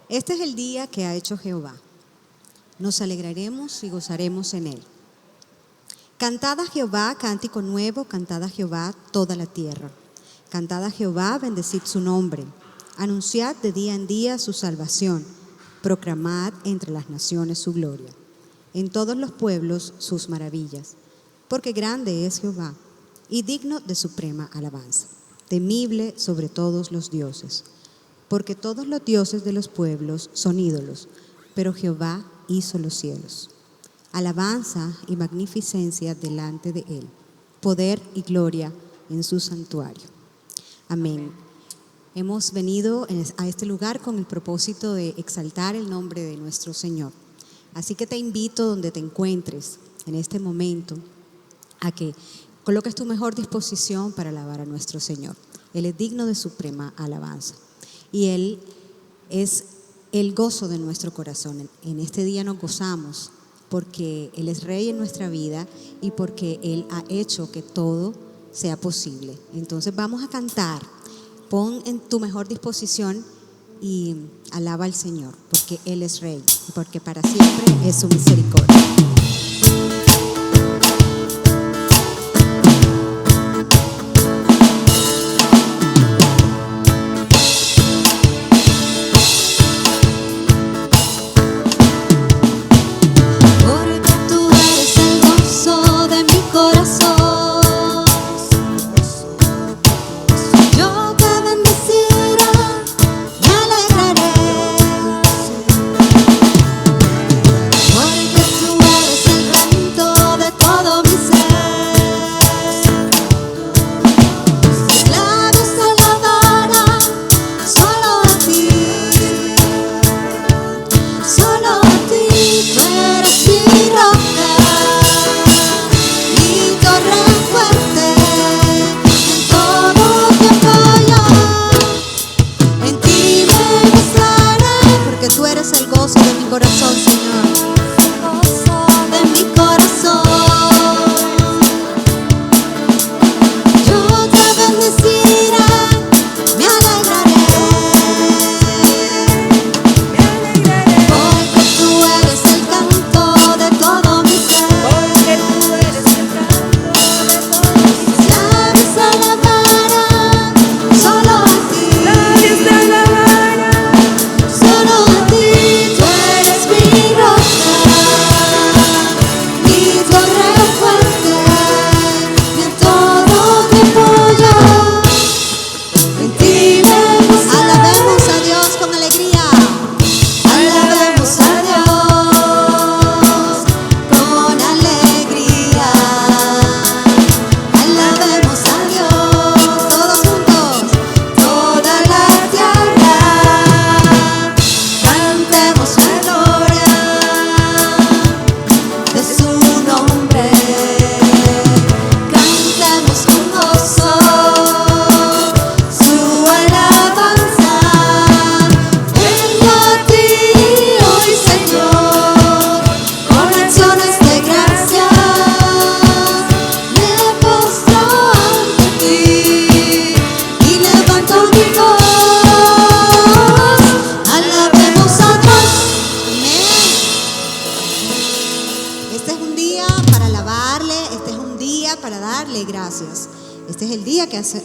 Este es el día que ha hecho Jehová. Nos alegraremos y gozaremos en él. Cantad a Jehová cántico nuevo, cantad a Jehová toda la tierra. Cantad a Jehová, bendecid su nombre. Anunciad de día en día su salvación. Proclamad entre las naciones su gloria. En todos los pueblos sus maravillas. Porque grande es Jehová y digno de suprema alabanza. Temible sobre todos los dioses. Porque todos los dioses de los pueblos son ídolos, pero Jehová hizo los cielos. Alabanza y magnificencia delante de él, poder y gloria en su santuario. Amén. Hemos venido a este lugar con el propósito de exaltar el nombre de nuestro Señor. Así que te invito donde te encuentres en este momento a que coloques tu mejor disposición para alabar a nuestro Señor. Él es digno de suprema alabanza. Y Él es el gozo de nuestro corazón. En este día nos gozamos porque Él es Rey en nuestra vida y porque Él ha hecho que todo sea posible. Entonces vamos a cantar. Pon en tu mejor disposición y alaba al Señor, porque Él es Rey y porque para siempre es su misericordia.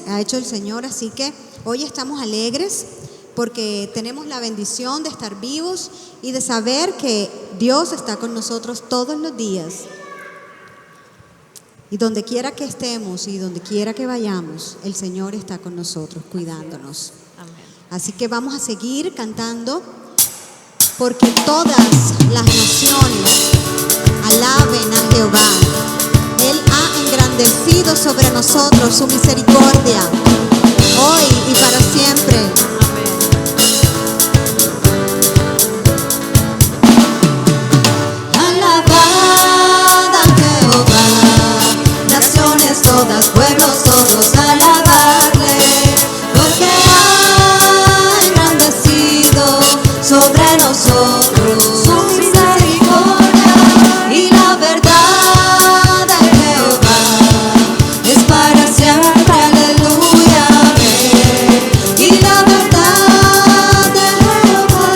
Ha hecho el Señor, así que hoy estamos alegres porque tenemos la bendición de estar vivos y de saber que Dios está con nosotros todos los días. Y donde quiera que estemos y donde quiera que vayamos, el Señor está con nosotros, cuidándonos. Así que vamos a seguir cantando porque todas las naciones alaben a Jehová. Él ha engrandecido sobre nosotros su misericordia, hoy y para siempre. Alabad a Jehová, naciones todas, pueblos todos, alabarle, porque ha engrandecido sobre nosotros su misericordia y la verdad. Aleluya, y la verdad de Jehová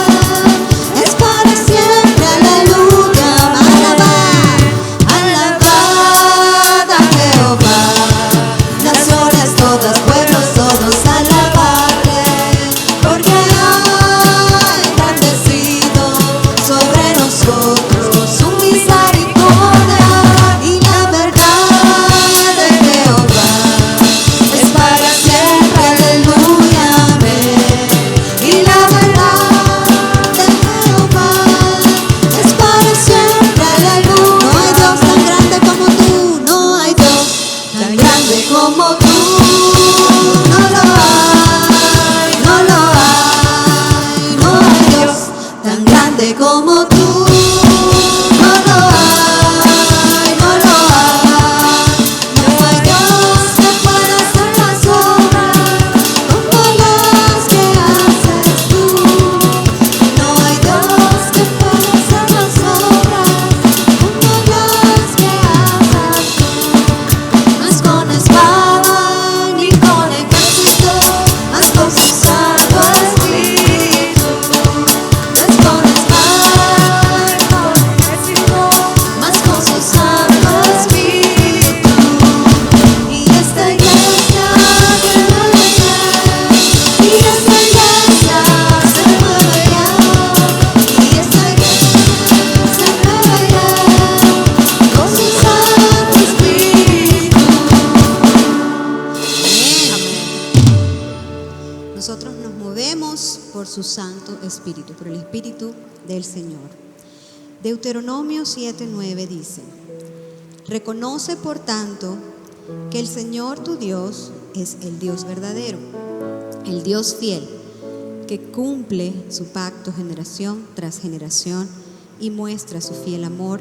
como tú. No lo hay, no lo hay. No hay Dios que pueda hacer las obras como las que haces tú. No hay Dios que pueda hacer las obras como las que haces tú. No es con espada ni con ejército, mas con su Santo Espíritu. No es con espada ni con ejército, mas con su Santo Espíritu. Y esta iglesia se mueve ya, y esta iglesia se mueve ya, y esta iglesia se mueve ya, con su Santo Espíritu. Nosotros nos movemos por su Santo Espíritu, por el Espíritu del Señor. Deuteronomio 7:9 dice: reconoce por tanto que el Señor tu Dios es el Dios verdadero, el Dios fiel, que cumple su pacto generación tras generación y muestra su fiel amor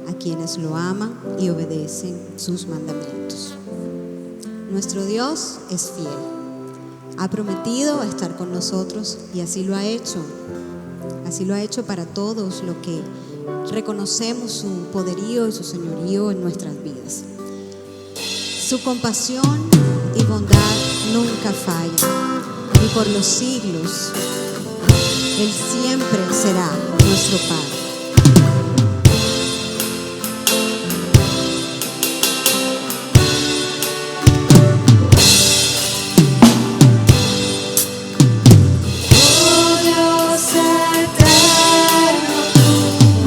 a quienes lo aman y obedecen sus mandamientos. Nuestro Dios es fiel. Ha prometido estar con nosotros y así lo ha hecho. Así lo ha hecho para todos los que reconocemos su poderío y su señorío en nuestras vidas. Su compasión y bondad nunca fallan, y por los siglos Él siempre será nuestro Padre. Oh Dios eterno, tu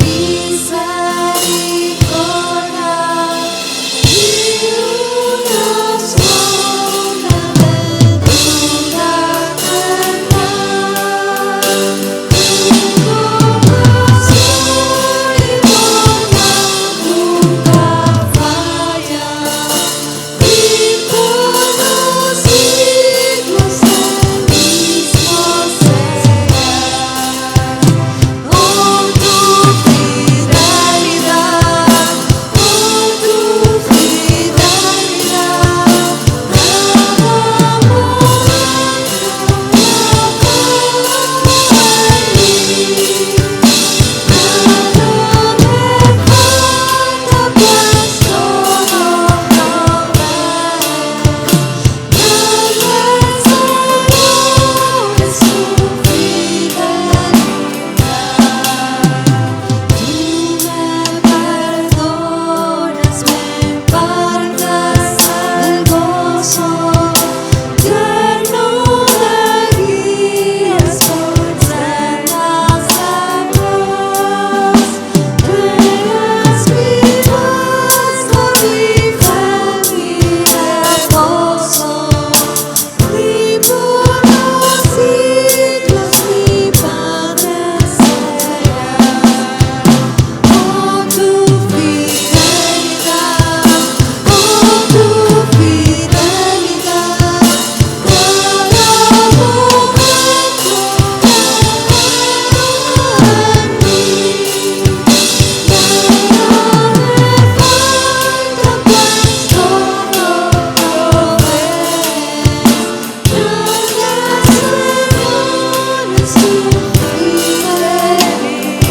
misericordia y una sombra de tu verdad. Tu compasión y bondad nunca falla, y por los siglos el mismo será. Oh, tu fidelidad, oh, tu fidelidad, cada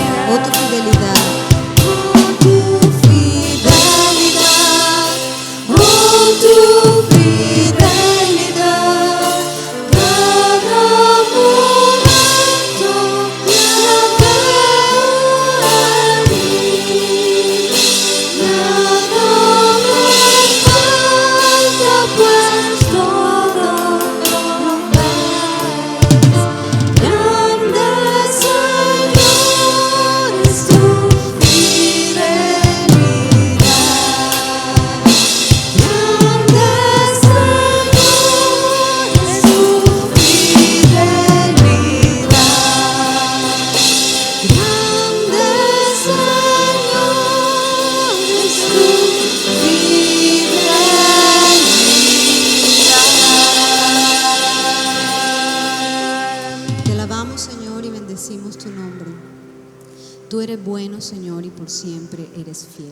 Tú eres bueno, Señor, y por siempre eres fiel.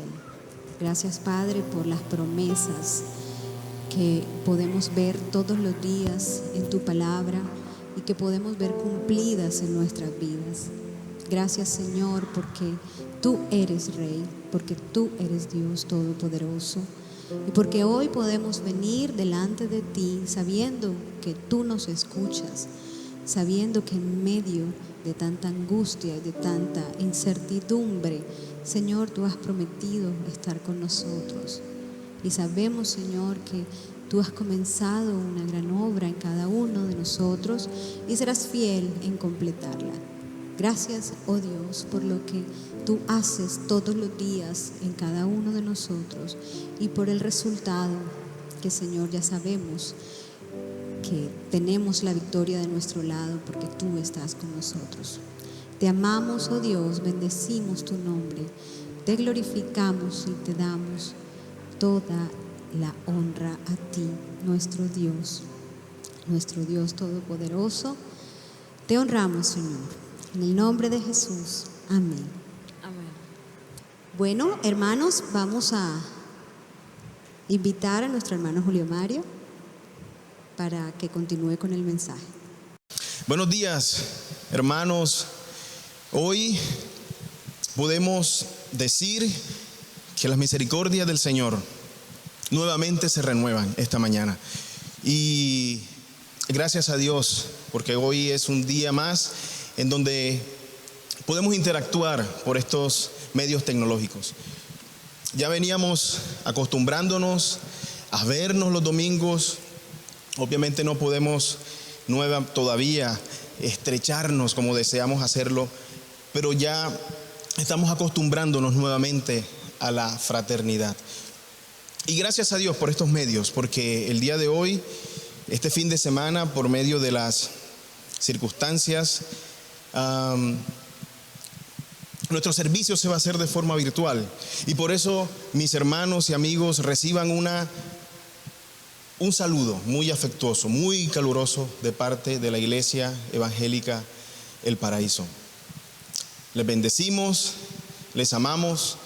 Gracias, Padre, por las promesas que podemos ver todos los días en tu palabra y que podemos ver cumplidas en nuestras vidas. Gracias, Señor, porque tú eres Rey, porque tú eres Dios Todopoderoso y porque hoy podemos venir delante de ti sabiendo que tú nos escuchas, sabiendo que en medio de tanta angustia y de tanta incertidumbre, Señor, tú has prometido estar con nosotros. Y sabemos, Señor, que tú has comenzado una gran obra en cada uno de nosotros y serás fiel en completarla. Gracias, oh Dios, por lo que tú haces todos los días en cada uno de nosotros y por el resultado que, Señor, ya sabemos que tenemos la victoria de nuestro lado porque tú estás con nosotros. Te amamos, oh Dios, bendecimos tu nombre, te glorificamos y te damos toda la honra a ti, nuestro Dios Todopoderoso. Te honramos, Señor, en el nombre de Jesús. Amén. Amén. Bueno, hermanos, vamos a invitar a nuestro hermano Julio Mario para que continúe con el mensaje. Buenos días, hermanos. Hoy podemos decir que las misericordias del Señor nuevamente se renuevan esta mañana. Y gracias a Dios, porque hoy es un día más en donde podemos interactuar por estos medios tecnológicos. Ya veníamos acostumbrándonos a vernos los domingos. Obviamente no podemos todavía estrecharnos como deseamos hacerlo, pero ya estamos acostumbrándonos nuevamente a la fraternidad. Y gracias a Dios por estos medios, porque el día de hoy, este fin de semana, por medio de las circunstancias, nuestro servicio se va a hacer de forma virtual. Y por eso, mis hermanos y amigos, reciban un saludo muy afectuoso, muy caluroso de parte de la Iglesia Evangélica El Paraíso. Les bendecimos, les amamos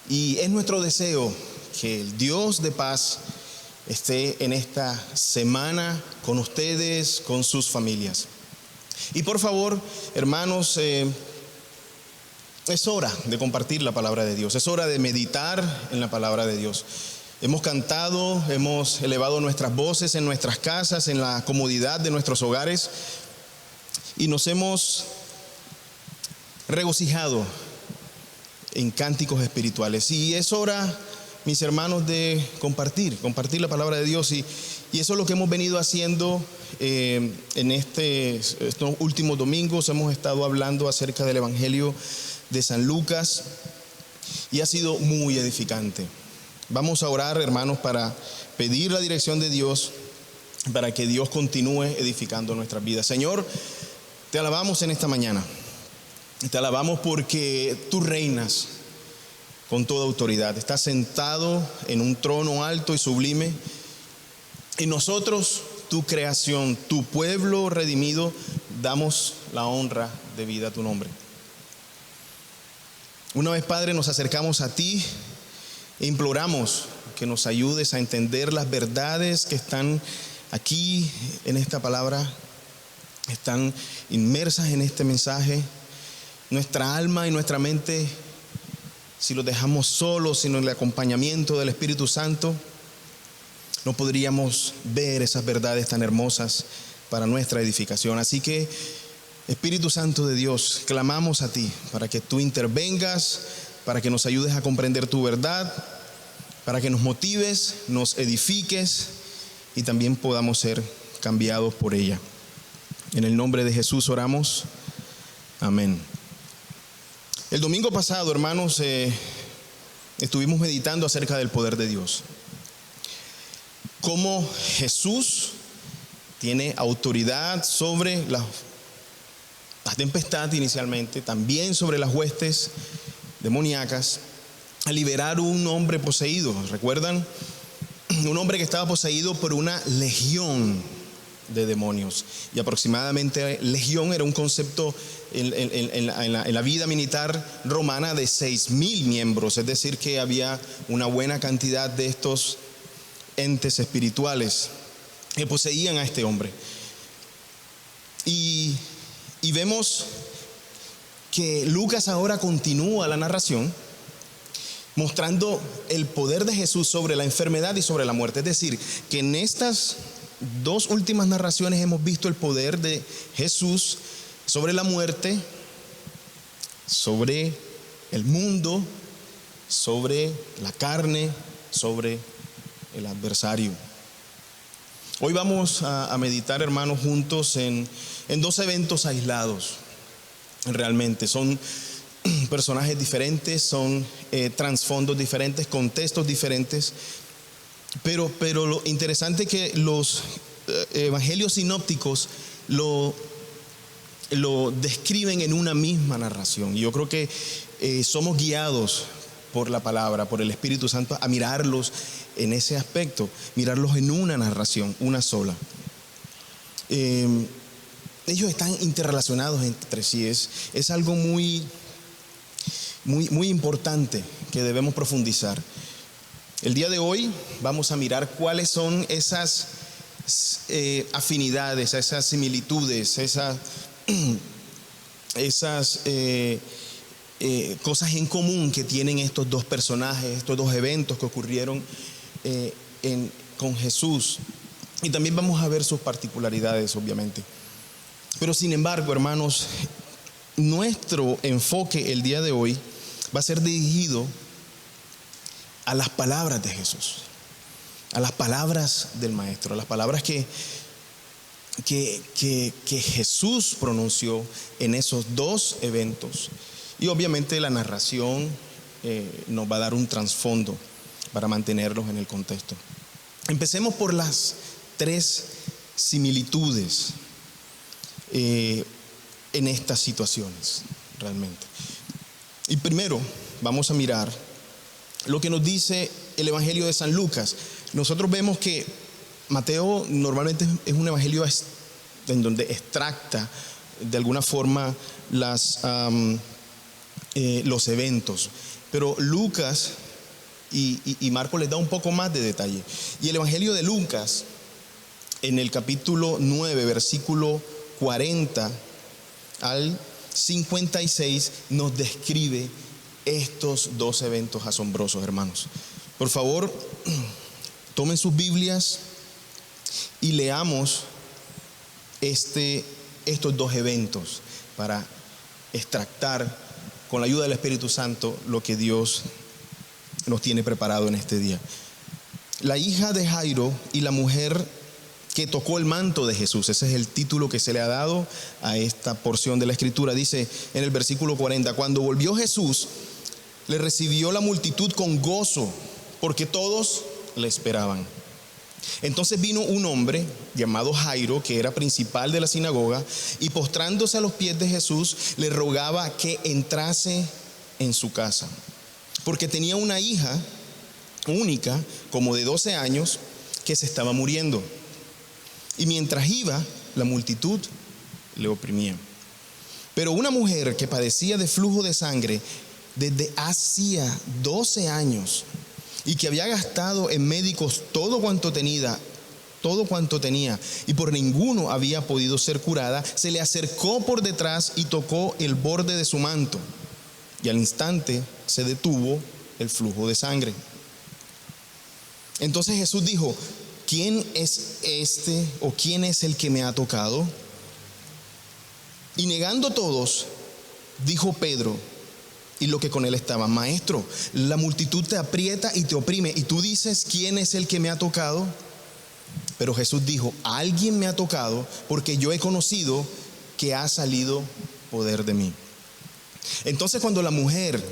y es nuestro deseo que el Dios de paz esté en esta semana con ustedes, con sus familias. Y por favor, hermanos, es hora de compartir la palabra de Dios, es hora de meditar en la palabra de Dios. Hemos cantado, hemos elevado nuestras voces en nuestras casas, en la comodidad de nuestros hogares y nos hemos regocijado en cánticos espirituales. Y es hora, mis hermanos, de compartir la palabra de Dios y eso es lo que hemos venido haciendo en estos últimos domingos. Hemos estado hablando acerca del Evangelio de San Lucas y ha sido muy edificante. Vamos a orar, hermanos, para pedir la dirección de Dios, para que Dios continúe edificando nuestras vidas. Señor, te alabamos en esta mañana. Te alabamos porque tú reinas con toda autoridad. Estás sentado en un trono alto y sublime. Y nosotros, tu creación, tu pueblo redimido, damos la honra debida a tu nombre. Una vez, Padre, nos acercamos a ti e imploramos que nos ayudes a entender las verdades que están aquí en esta palabra, están inmersas en este mensaje. Nuestra alma y nuestra mente, si los dejamos solos, sin el acompañamiento del Espíritu Santo, no podríamos ver esas verdades tan hermosas para nuestra edificación. Así que, Espíritu Santo de Dios, clamamos a ti para que tú intervengas, para que nos ayudes a comprender tu verdad, para que nos motives, nos edifiques y también podamos ser cambiados por ella. En el nombre de Jesús oramos. Amén. El domingo pasado, hermanos, estuvimos meditando acerca del poder de Dios. Cómo Jesús tiene autoridad sobre la tempestad inicialmente, también sobre las huestes demoníacas, a liberar un hombre poseído. ¿Recuerdan? Un hombre que estaba poseído por una legión de demonios. Y aproximadamente legión era un concepto en la vida militar romana de 6.000 miembros, es decir, que había una buena cantidad de estos entes espirituales que poseían a este hombre. Y vemos que Lucas ahora continúa la narración mostrando el poder de Jesús sobre la enfermedad y sobre la muerte. Es decir, que en estas dos últimas narraciones hemos visto el poder de Jesús sobre la muerte, sobre el mundo, sobre la carne, sobre el adversario. Hoy vamos a meditar, hermanos, juntos en dos eventos aislados. Realmente son personajes diferentes, son trasfondos diferentes, contextos diferentes, pero lo interesante es que los evangelios sinópticos lo describen en una misma narración. Y yo creo que somos guiados por la palabra, por el Espíritu Santo, a mirarlos en ese aspecto, mirarlos en una narración, una sola. Ellos están interrelacionados entre sí. Es algo muy importante que debemos profundizar. El día de hoy vamos a mirar cuáles son esas afinidades, esas similitudes, esas cosas en común que tienen estos dos personajes, estos dos eventos que ocurrieron con Jesús. Y también vamos a ver sus particularidades, obviamente. Pero sin embargo, hermanos, nuestro enfoque el día de hoy va a ser dirigido a las palabras de Jesús, a las palabras del Maestro, a las palabras que Jesús pronunció en esos dos eventos. Y obviamente la narración nos va a dar un trasfondo para mantenerlos en el contexto. Empecemos por las tres similitudes en estas situaciones, realmente. Y primero vamos a mirar lo que nos dice el Evangelio de San Lucas. Nosotros vemos que Mateo normalmente es un evangelio en donde extracta de alguna forma los eventos, pero Lucas y Marcos les da un poco más de detalle. Y el Evangelio de Lucas, en el capítulo 9, versículo 40 al 56, nos describe estos dos eventos asombrosos, hermanos. Por favor, tomen sus Biblias y leamos estos dos eventos para extractar con la ayuda del Espíritu Santo lo que Dios nos tiene preparado en este día. La hija de Jairo y la mujer que tocó el manto de Jesús, ese es el título que se le ha dado a esta porción de la Escritura. Dice en el versículo 40: cuando volvió Jesús, le recibió la multitud con gozo, porque todos le esperaban. Entonces vino un hombre llamado Jairo, que era principal de la sinagoga, y postrándose a los pies de Jesús, le rogaba que entrase en su casa, porque tenía una hija única, como de 12 años, que se estaba muriendo. Y mientras iba, la multitud le oprimía. Pero una mujer que padecía de flujo de sangre desde hacía 12 años y que había gastado en médicos todo cuanto tenía, y por ninguno había podido ser curada, se le acercó por detrás y tocó el borde de su manto, y al instante se detuvo el flujo de sangre. Entonces Jesús dijo: ¿quién es este o quién es el que me ha tocado? Y negando todos, dijo Pedro y lo que con él estaba: Maestro, la multitud te aprieta y te oprime, y tú dices: ¿quién es el que me ha tocado? Pero Jesús dijo: alguien me ha tocado, porque yo he conocido que ha salido poder de mí. Entonces, cuando la mujer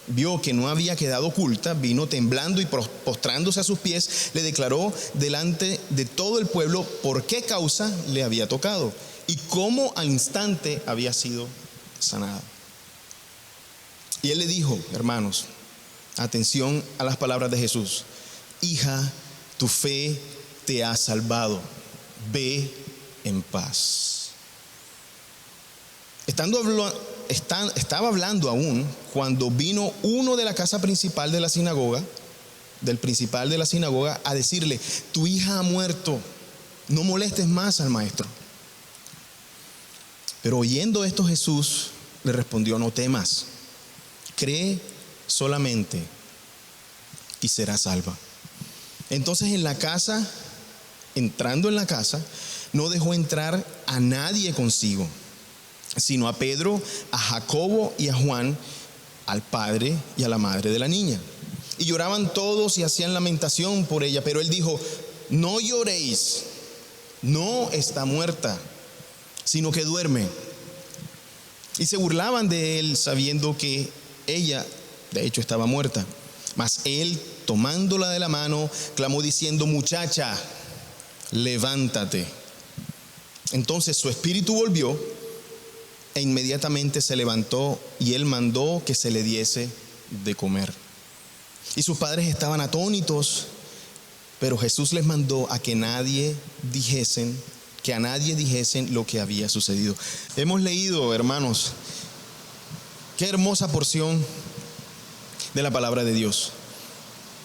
vio que no había quedado oculta, vino temblando y postrándose a sus pies, le declaró delante de todo el pueblo por qué causa le había tocado y cómo al instante había sido sanada. Y él le dijo: hermanos, atención a las palabras de Jesús: hija, tu fe te ha salvado, ve en paz. Estaba hablando aún cuando vino uno de la casa principal de la sinagoga, del principal de la sinagoga, a decirle: tu hija ha muerto, no molestes más al maestro. Pero oyendo esto, Jesús le respondió: no temas, cree solamente y serás salva. Entonces entrando en la casa, no dejó entrar a nadie consigo, sino a Pedro, a Jacobo y a Juan, al padre y a la madre de la niña. Y lloraban todos y hacían lamentación por ella. Pero él dijo: no lloréis, no está muerta, sino que duerme. Y se burlaban de él, sabiendo que ella, de hecho, estaba muerta. Mas él, tomándola de la mano, clamó diciendo: muchacha, levántate. Entonces su espíritu volvió, e inmediatamente se levantó, y él mandó que se le diese de comer. Y sus padres estaban atónitos, pero Jesús les mandó a que a nadie dijesen lo que había sucedido. Hemos leído, hermanos, qué hermosa porción de la palabra de Dios,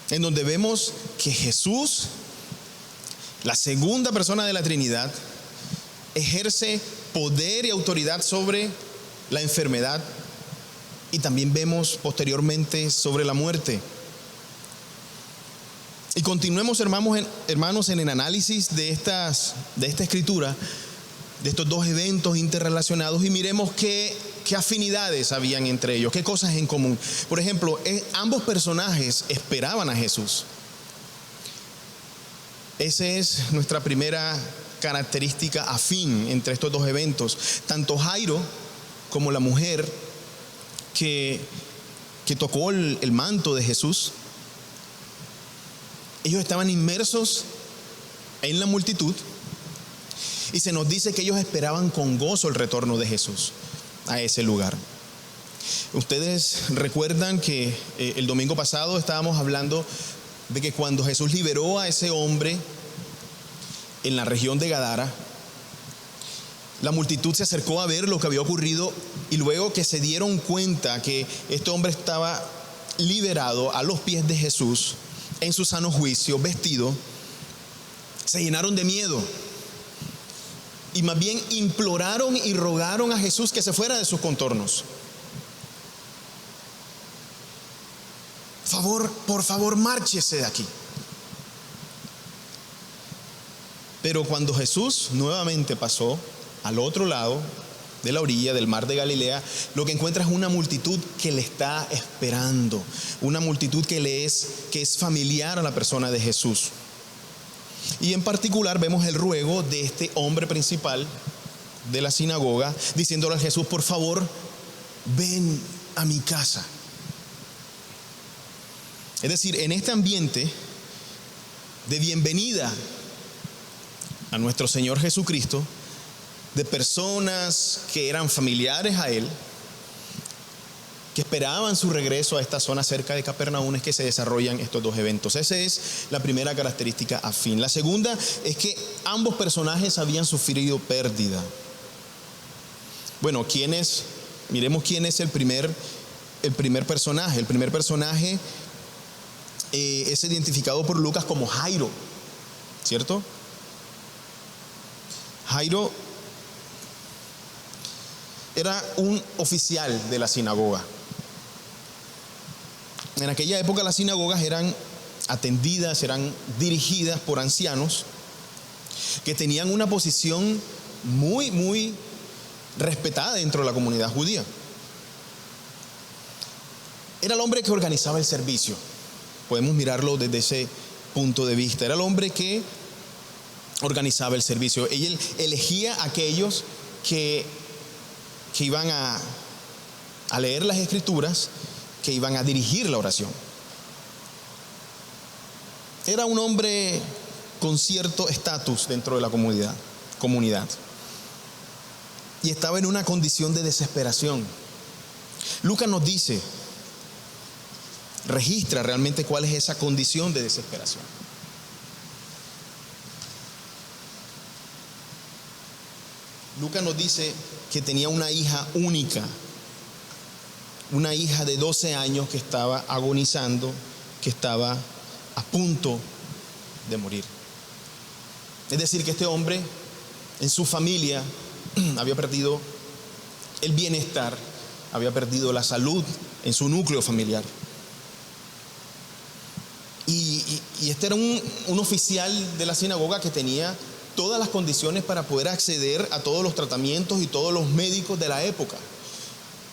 en donde vemos que Jesús, la segunda persona de la Trinidad, ejerce poder y autoridad sobre la enfermedad, y también vemos posteriormente sobre la muerte. Y continuemos, hermanos, en el análisis de esta escritura, de estos dos eventos interrelacionados, y miremos qué afinidades habían entre ellos, qué cosas en común. Por ejemplo, ambos personajes esperaban a Jesús. Esa es nuestra primera característica afín entre estos dos eventos. Tanto Jairo como la mujer que tocó el manto de Jesús, ellos estaban inmersos en la multitud, y se nos dice que ellos esperaban con gozo el retorno de Jesús a ese lugar. Ustedes recuerdan que el domingo pasado estábamos hablando de que cuando Jesús liberó a ese hombre en la región de Gadara, la multitud se acercó a ver lo que había ocurrido, y luego que se dieron cuenta que este hombre estaba liberado a los pies de Jesús, en su sano juicio, vestido, se llenaron de miedo, y más bien imploraron y rogaron a Jesús que se fuera de sus contornos. Por favor, márchese de aquí. Pero cuando Jesús nuevamente pasó al otro lado de la orilla del mar de Galilea, lo que encuentra es una multitud que le está esperando, una multitud que es familiar a la persona de Jesús. Y en particular vemos el ruego de este hombre principal de la sinagoga, diciéndole a Jesús: por favor, ven a mi casa. Es decir, en este ambiente de bienvenida a nuestro Señor Jesucristo, de personas que eran familiares a Él, que esperaban su regreso a esta zona cerca de Capernaum, es que se desarrollan estos dos eventos. Esa es la primera característica afín. La segunda es que ambos personajes habían sufrido pérdida. Bueno, miremos quién es el primer personaje. El primer personaje es identificado por Lucas como Jairo, ¿cierto? Jairo era un oficial de la sinagoga. En aquella época las sinagogas eran atendidas, eran dirigidas por ancianos que tenían una posición muy, muy respetada dentro de la comunidad judía. Era el hombre que organizaba el servicio. Podemos mirarlo desde ese punto de vista. Era el hombre que organizaba el servicio. Él elegía a aquellos que iban a leer las escrituras, que iban a dirigir la oración. Era un hombre con cierto estatus dentro de la comunidad, y estaba en una condición de desesperación. Lucas nos registra realmente cuál es esa condición de desesperación. Lucas nos dice que tenía una hija única, una hija de 12 años que estaba agonizando, que estaba a punto de morir. Es decir, que este hombre en su familia había perdido el bienestar, había perdido la salud en su núcleo familiar. Y este era un oficial de la sinagoga que tenía todas las condiciones para poder acceder a todos los tratamientos y todos los médicos de la época.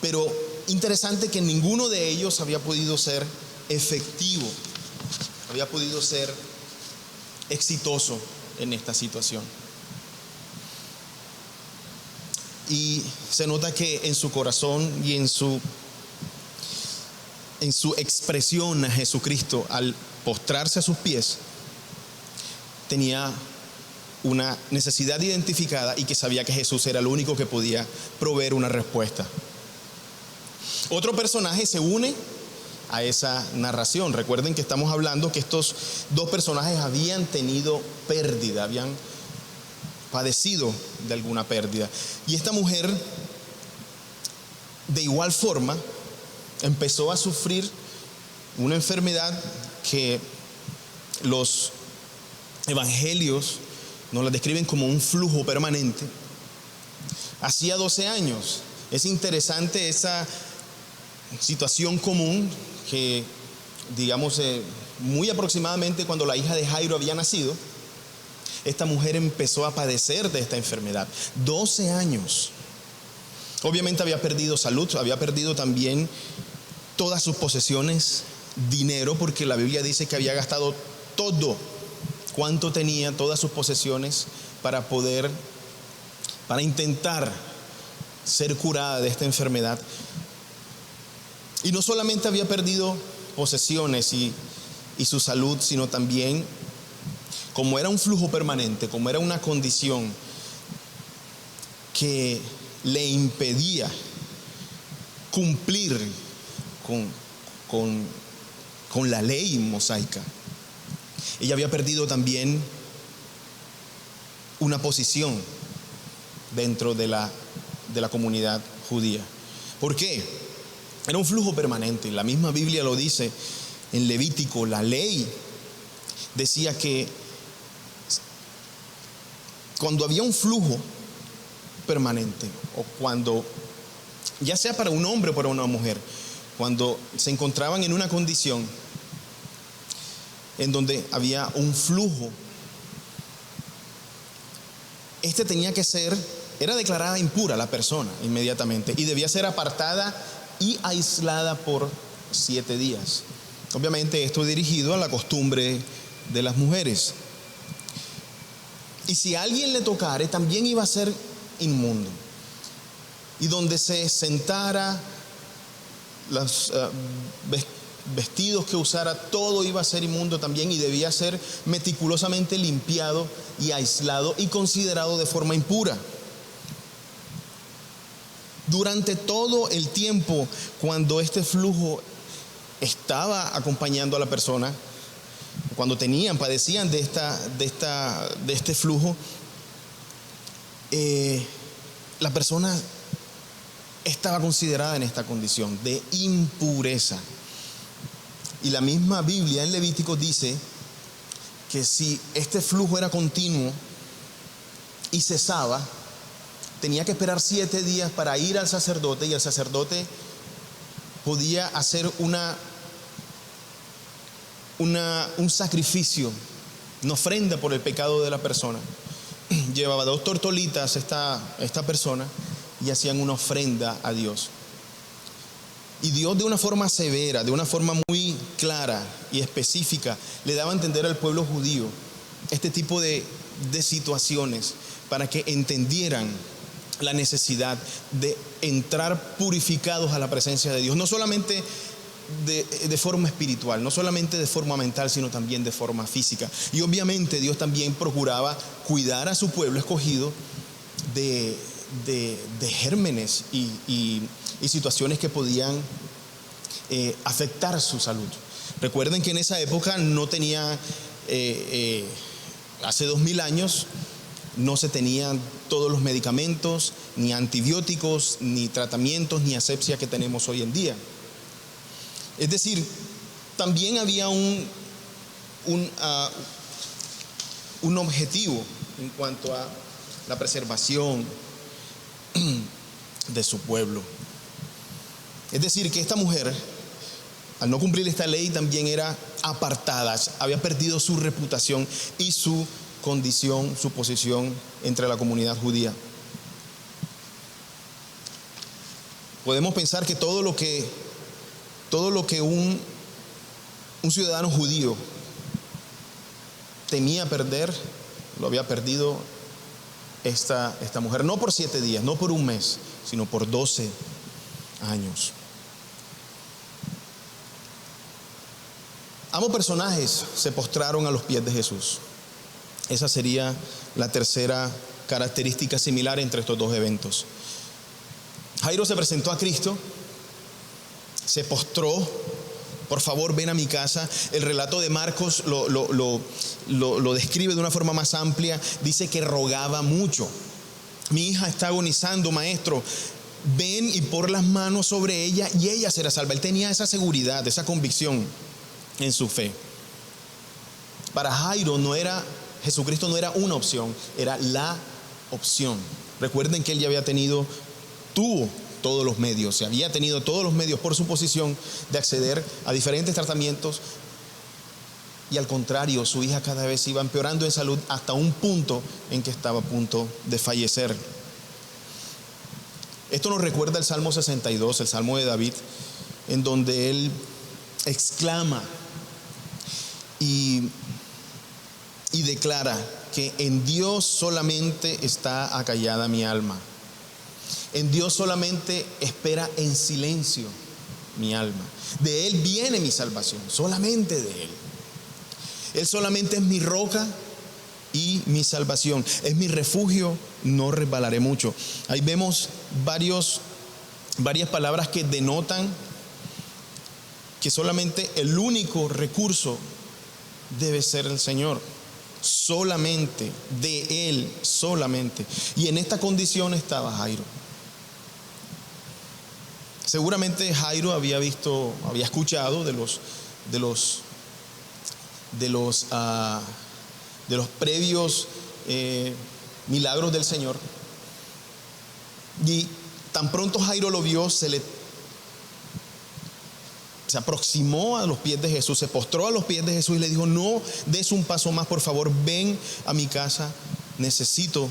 Pero interesante que ninguno de ellos había podido ser efectivo, había podido ser exitoso en esta situación. Y se nota que en su corazón y en su expresión a Jesucristo, al postrarse a sus pies, tenía una necesidad identificada y que sabía que Jesús era el único que podía proveer una respuesta. Otro personaje se une a esa narración. Recuerden que estamos hablando que estos dos personajes habían tenido pérdida, habían padecido de alguna pérdida. Y esta mujer, de igual forma, empezó a sufrir una enfermedad que los evangelios nos la describen como un flujo permanente. Hacía 12 años. Es interesante esa situación común que, digamos, muy aproximadamente cuando la hija de Jairo había nacido, esta mujer empezó a padecer de esta enfermedad. 12 años. Obviamente había perdido salud, había perdido también todas sus posesiones, dinero, porque la Biblia dice que había gastado todo cuanto tenía, todas sus posesiones, para intentar ser curada de esta enfermedad. Y no solamente había perdido posesiones y su salud, sino también, como era un flujo permanente, como era una condición que le impedía cumplir con la ley mosaica, ella había perdido también una posición dentro de la comunidad judía. ¿Por qué? Era un flujo permanente. La misma Biblia lo dice en Levítico. La ley decía que cuando había un flujo permanente, o cuando, ya sea para un hombre o para una mujer, cuando se encontraban en una condición en donde había un flujo, tenía que ser, era declarada impura la persona inmediatamente y debía ser apartada y aislada por 7 días. Obviamente esto dirigido a la costumbre de las mujeres. Y si a alguien le tocare, también iba a ser inmundo. Y donde se sentara, los vestidos que usara, todo iba a ser inmundo también, y debía ser meticulosamente limpiado y aislado y considerado de forma impura. Durante todo el tiempo cuando este flujo estaba acompañando a la persona, cuando padecían de este flujo, la persona estaba considerada en esta condición de impureza. Y la misma Biblia en Levítico dice que si este flujo era continuo y cesaba, tenía que esperar 7 días para ir al sacerdote, y el sacerdote podía hacer un sacrificio, una ofrenda por el pecado de la persona. Llevaba 2 tortolitas esta persona y hacían una ofrenda a Dios. Y Dios, de una forma severa, de una forma muy clara y específica, le daba a entender al pueblo judío este tipo de situaciones para que entendieran la necesidad de entrar purificados a la presencia de Dios, no solamente de forma espiritual, no solamente de forma mental, sino también de forma física. Y obviamente Dios también procuraba cuidar a su pueblo escogido de gérmenes y situaciones que podían afectar su salud. Recuerden que en esa época no tenía, hace 2000 años, no se tenían todos los medicamentos, ni antibióticos, ni tratamientos, ni asepsia que tenemos hoy en día. Es decir, también había un objetivo en cuanto a la preservación de su pueblo. Es decir, que esta mujer, al no cumplir esta ley, también era apartada, había perdido su reputación y su condición, su posición entre la comunidad judía. Podemos pensar que todo lo que un ciudadano judío temía perder, lo había perdido esta mujer, no por 7 días, no por un mes, sino por 12 años. Ambos personajes se postraron a los pies de Jesús. Esa sería la tercera característica similar entre estos dos eventos. Jairo se presentó a Cristo, se postró: por favor, ven a mi casa. El relato de Marcos lo describe de una forma más amplia. Dice que rogaba mucho: mi hija está agonizando, maestro, ven y pon las manos sobre ella y ella será salva. Él tenía esa seguridad, esa convicción en su fe. Para Jairo Jesucristo no era una opción, era la opción. Recuerden que él ya tuvo todos los medios, había tenido todos los medios por su posición de acceder a diferentes tratamientos, y al contrario, su hija cada vez iba empeorando en salud hasta un punto en que estaba a punto de fallecer. Esto nos recuerda el Salmo 62, el Salmo de David, en donde él exclama y declara que en Dios solamente está acallada mi alma. En Dios solamente espera en silencio mi alma. De Él viene mi salvación, solamente de Él. Él solamente es mi roca y mi salvación. Es mi refugio, no resbalaré mucho. Ahí vemos varias palabras que denotan que solamente el único recurso debe ser el Señor. Solamente, de Él, solamente. Y en esta condición estaba Jairo. Seguramente Jairo había escuchado de los previos milagros del Señor. Y tan pronto Jairo lo vio, se aproximó a los pies de Jesús, se postró a los pies de Jesús y le dijo: no des un paso más, por favor, ven a mi casa, necesito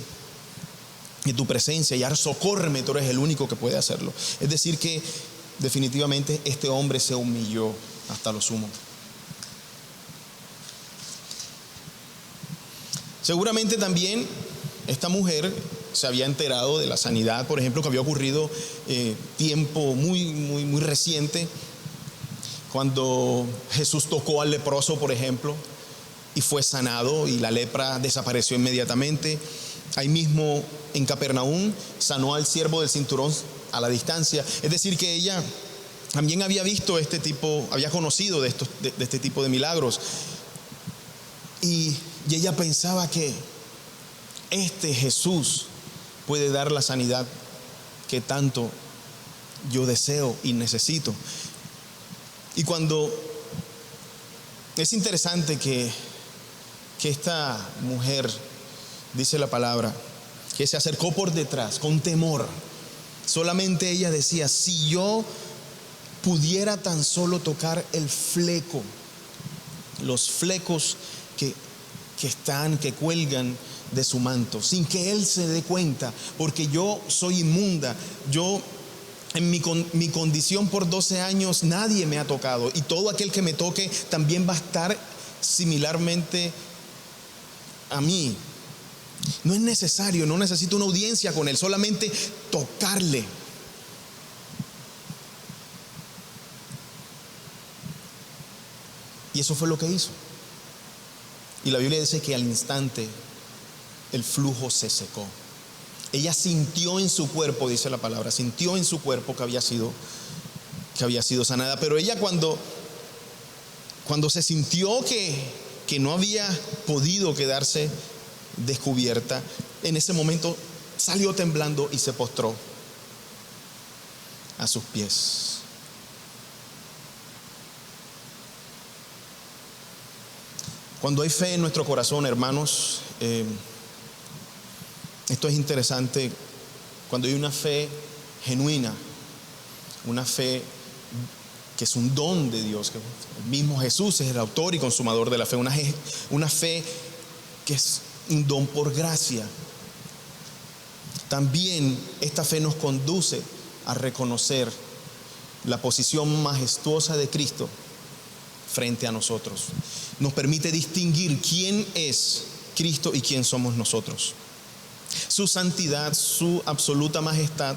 de tu presencia y ahora socórreme, tú eres el único que puede hacerlo. Es decir que definitivamente este hombre se humilló hasta lo sumo. Seguramente también esta mujer se había enterado de la sanidad, por ejemplo, que había ocurrido tiempo muy reciente, cuando Jesús tocó al leproso, por ejemplo, y fue sanado y la lepra desapareció inmediatamente. Ahí mismo en Capernaum sanó al siervo del cinturón a la distancia. Es decir que ella también había visto había conocido de este tipo de milagros. Y ella pensaba que este Jesús puede dar la sanidad que tanto yo deseo y necesito. Y cuando es interesante que esta mujer, dice la palabra, que se acercó por detrás con temor. Solamente ella decía: si yo pudiera tan solo tocar el fleco, los flecos que cuelgan de su manto, sin que él se dé cuenta, porque yo soy inmunda, yo en mi condición por 12 años nadie me ha tocado, y todo aquel que me toque también va a estar similarmente a mí. No es necesario, no necesito una audiencia con él, solamente tocarle. Y eso fue lo que hizo. Y la Biblia dice que al instante el flujo se secó. Ella sintió en su cuerpo, dice la palabra, sintió en su cuerpo que había sido sanada. Pero ella cuando se sintió que no había podido quedarse descubierta, en ese momento salió temblando y se postró a sus pies. Cuando hay fe en nuestro corazón, hermanos, esto es interesante. Cuando hay una fe genuina, una fe que es un don de Dios, que el mismo Jesús es el autor y consumador de la fe, una fe que es un don por gracia. También esta fe nos conduce a reconocer la posición majestuosa de Cristo frente a nosotros. Nos permite distinguir quién es Cristo y quién somos nosotros. Su santidad, su absoluta majestad,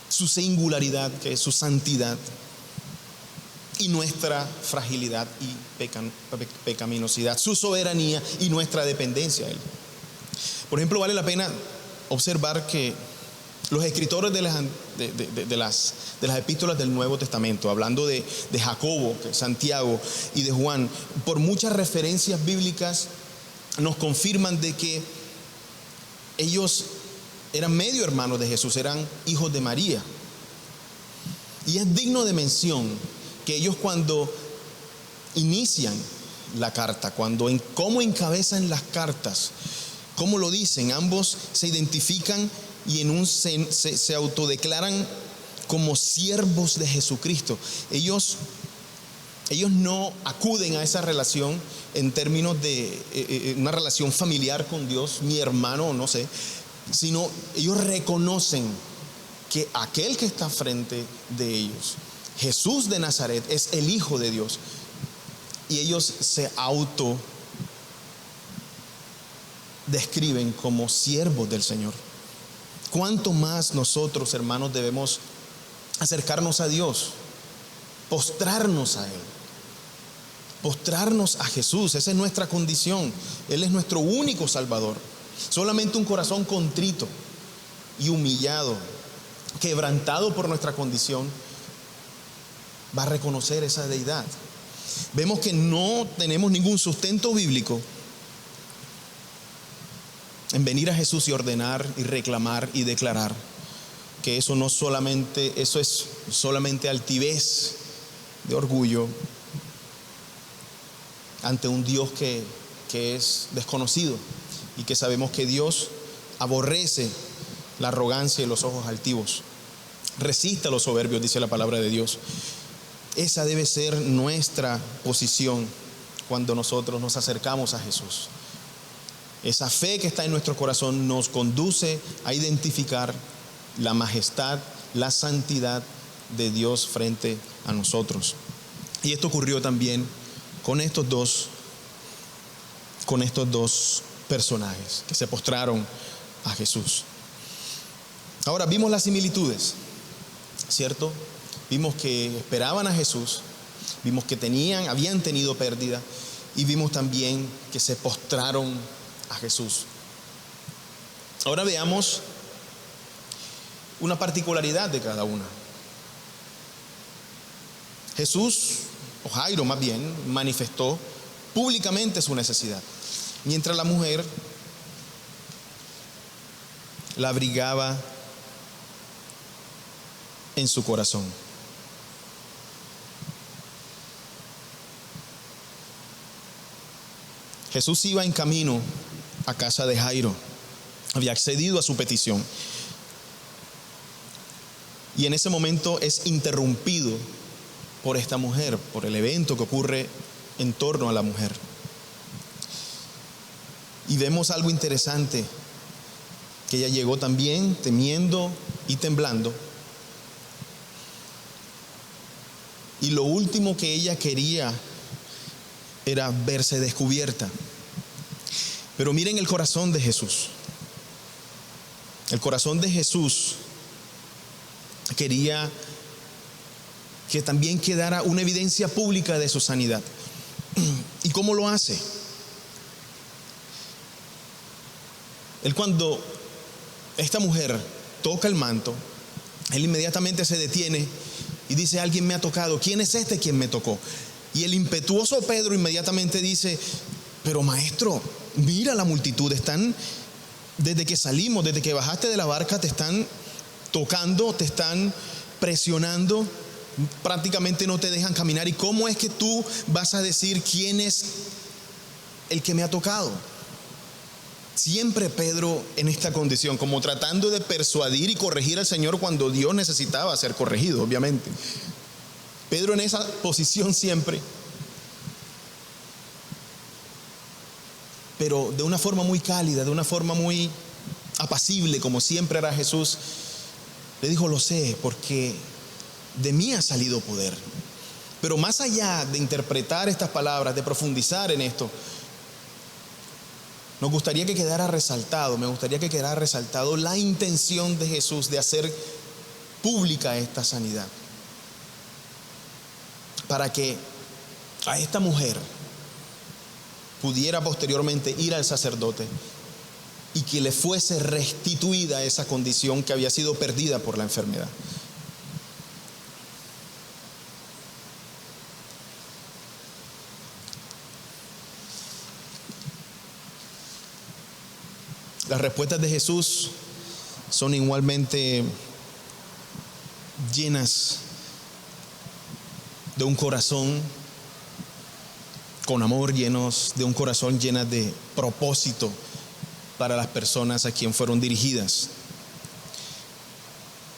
su singularidad, que es su santidad, y nuestra fragilidad y pecaminosidad, su soberanía y nuestra dependencia a Él. Por ejemplo, vale la pena observar que los escritores de las epístolas del Nuevo Testamento, hablando de Jacobo, de Santiago y de Juan, por muchas referencias bíblicas nos confirman de que ellos eran medio hermanos de Jesús, eran hijos de María. Y es digno de mención que ellos, cuando inician la carta, cómo encabezan las cartas, cómo lo dicen, ambos se identifican y se autodeclaran como siervos de Jesucristo. Ellos no acuden a esa relación en términos de una relación familiar con Dios, mi hermano, no sé, sino ellos reconocen que aquel que está frente de ellos, Jesús de Nazaret, es el Hijo de Dios, y ellos se describen como siervos del Señor. ¿Cuánto más nosotros, hermanos, debemos acercarnos a Dios, postrarnos a Él, postrarnos a Jesús? Esa es nuestra condición. Él es nuestro único Salvador. Solamente un corazón contrito y humillado, quebrantado por nuestra condición, va a reconocer esa deidad. Vemos que no tenemos ningún sustento bíblico en venir a Jesús y ordenar y reclamar y declarar que eso es solamente altivez de orgullo ante un Dios que es desconocido, y que sabemos que Dios aborrece la arrogancia y los ojos altivos, resiste a los soberbios, dice la palabra de Dios. Esa debe ser nuestra posición cuando nosotros nos acercamos a Jesús. Esa fe que está en nuestro corazón nos conduce a identificar la majestad, la santidad de Dios frente a nosotros. Y esto ocurrió también con estos dos personajes que se postraron a Jesús. Ahora vimos las similitudes, ¿cierto? Vimos que esperaban a Jesús, vimos que habían tenido pérdida, y vimos también que se postraron a Jesús. Ahora veamos una particularidad de cada una. Jesús, o Jairo más bien, manifestó públicamente su necesidad, mientras la mujer la abrigaba en su corazón. Jesús iba en camino a casa de Jairo, había accedido a su petición, y en ese momento es interrumpido por esta mujer, por el evento que ocurre en torno a la mujer. Y vemos algo interesante, que ella llegó también temiendo y temblando, y lo último que ella quería era verse descubierta. Pero miren el corazón de Jesús. El corazón de Jesús quería que también quedara una evidencia pública de su sanidad. ¿Y cómo lo hace? Él, cuando esta mujer toca el manto, él inmediatamente se detiene y dice: alguien me ha tocado. ¿Quién es este quien me tocó? Y el impetuoso Pedro inmediatamente dice: pero maestro, mira la multitud, están Desde que salimos, desde que bajaste de la barca, te están tocando, te están presionando, prácticamente no te dejan caminar. ¿Y cómo es que tú vas a decir quién es el que me ha tocado? Siempre Pedro en esta condición, como tratando de persuadir y corregir al Señor cuando Dios necesitaba ser corregido, obviamente. Pedro en esa posición siempre, pero de una forma muy cálida, de una forma muy apacible, como siempre era Jesús, le dijo: lo sé, porque de mí ha salido poder. Pero más allá de interpretar estas palabras, de profundizar en esto, me gustaría que quedara resaltado la intención de Jesús de hacer pública esta sanidad, para que a esta mujer pudiera posteriormente ir al sacerdote y que le fuese restituida esa condición que había sido perdida por la enfermedad. Las respuestas de Jesús son igualmente llenas de un corazón con amor, llenos de un corazón llenas de propósito para las personas a quien fueron dirigidas.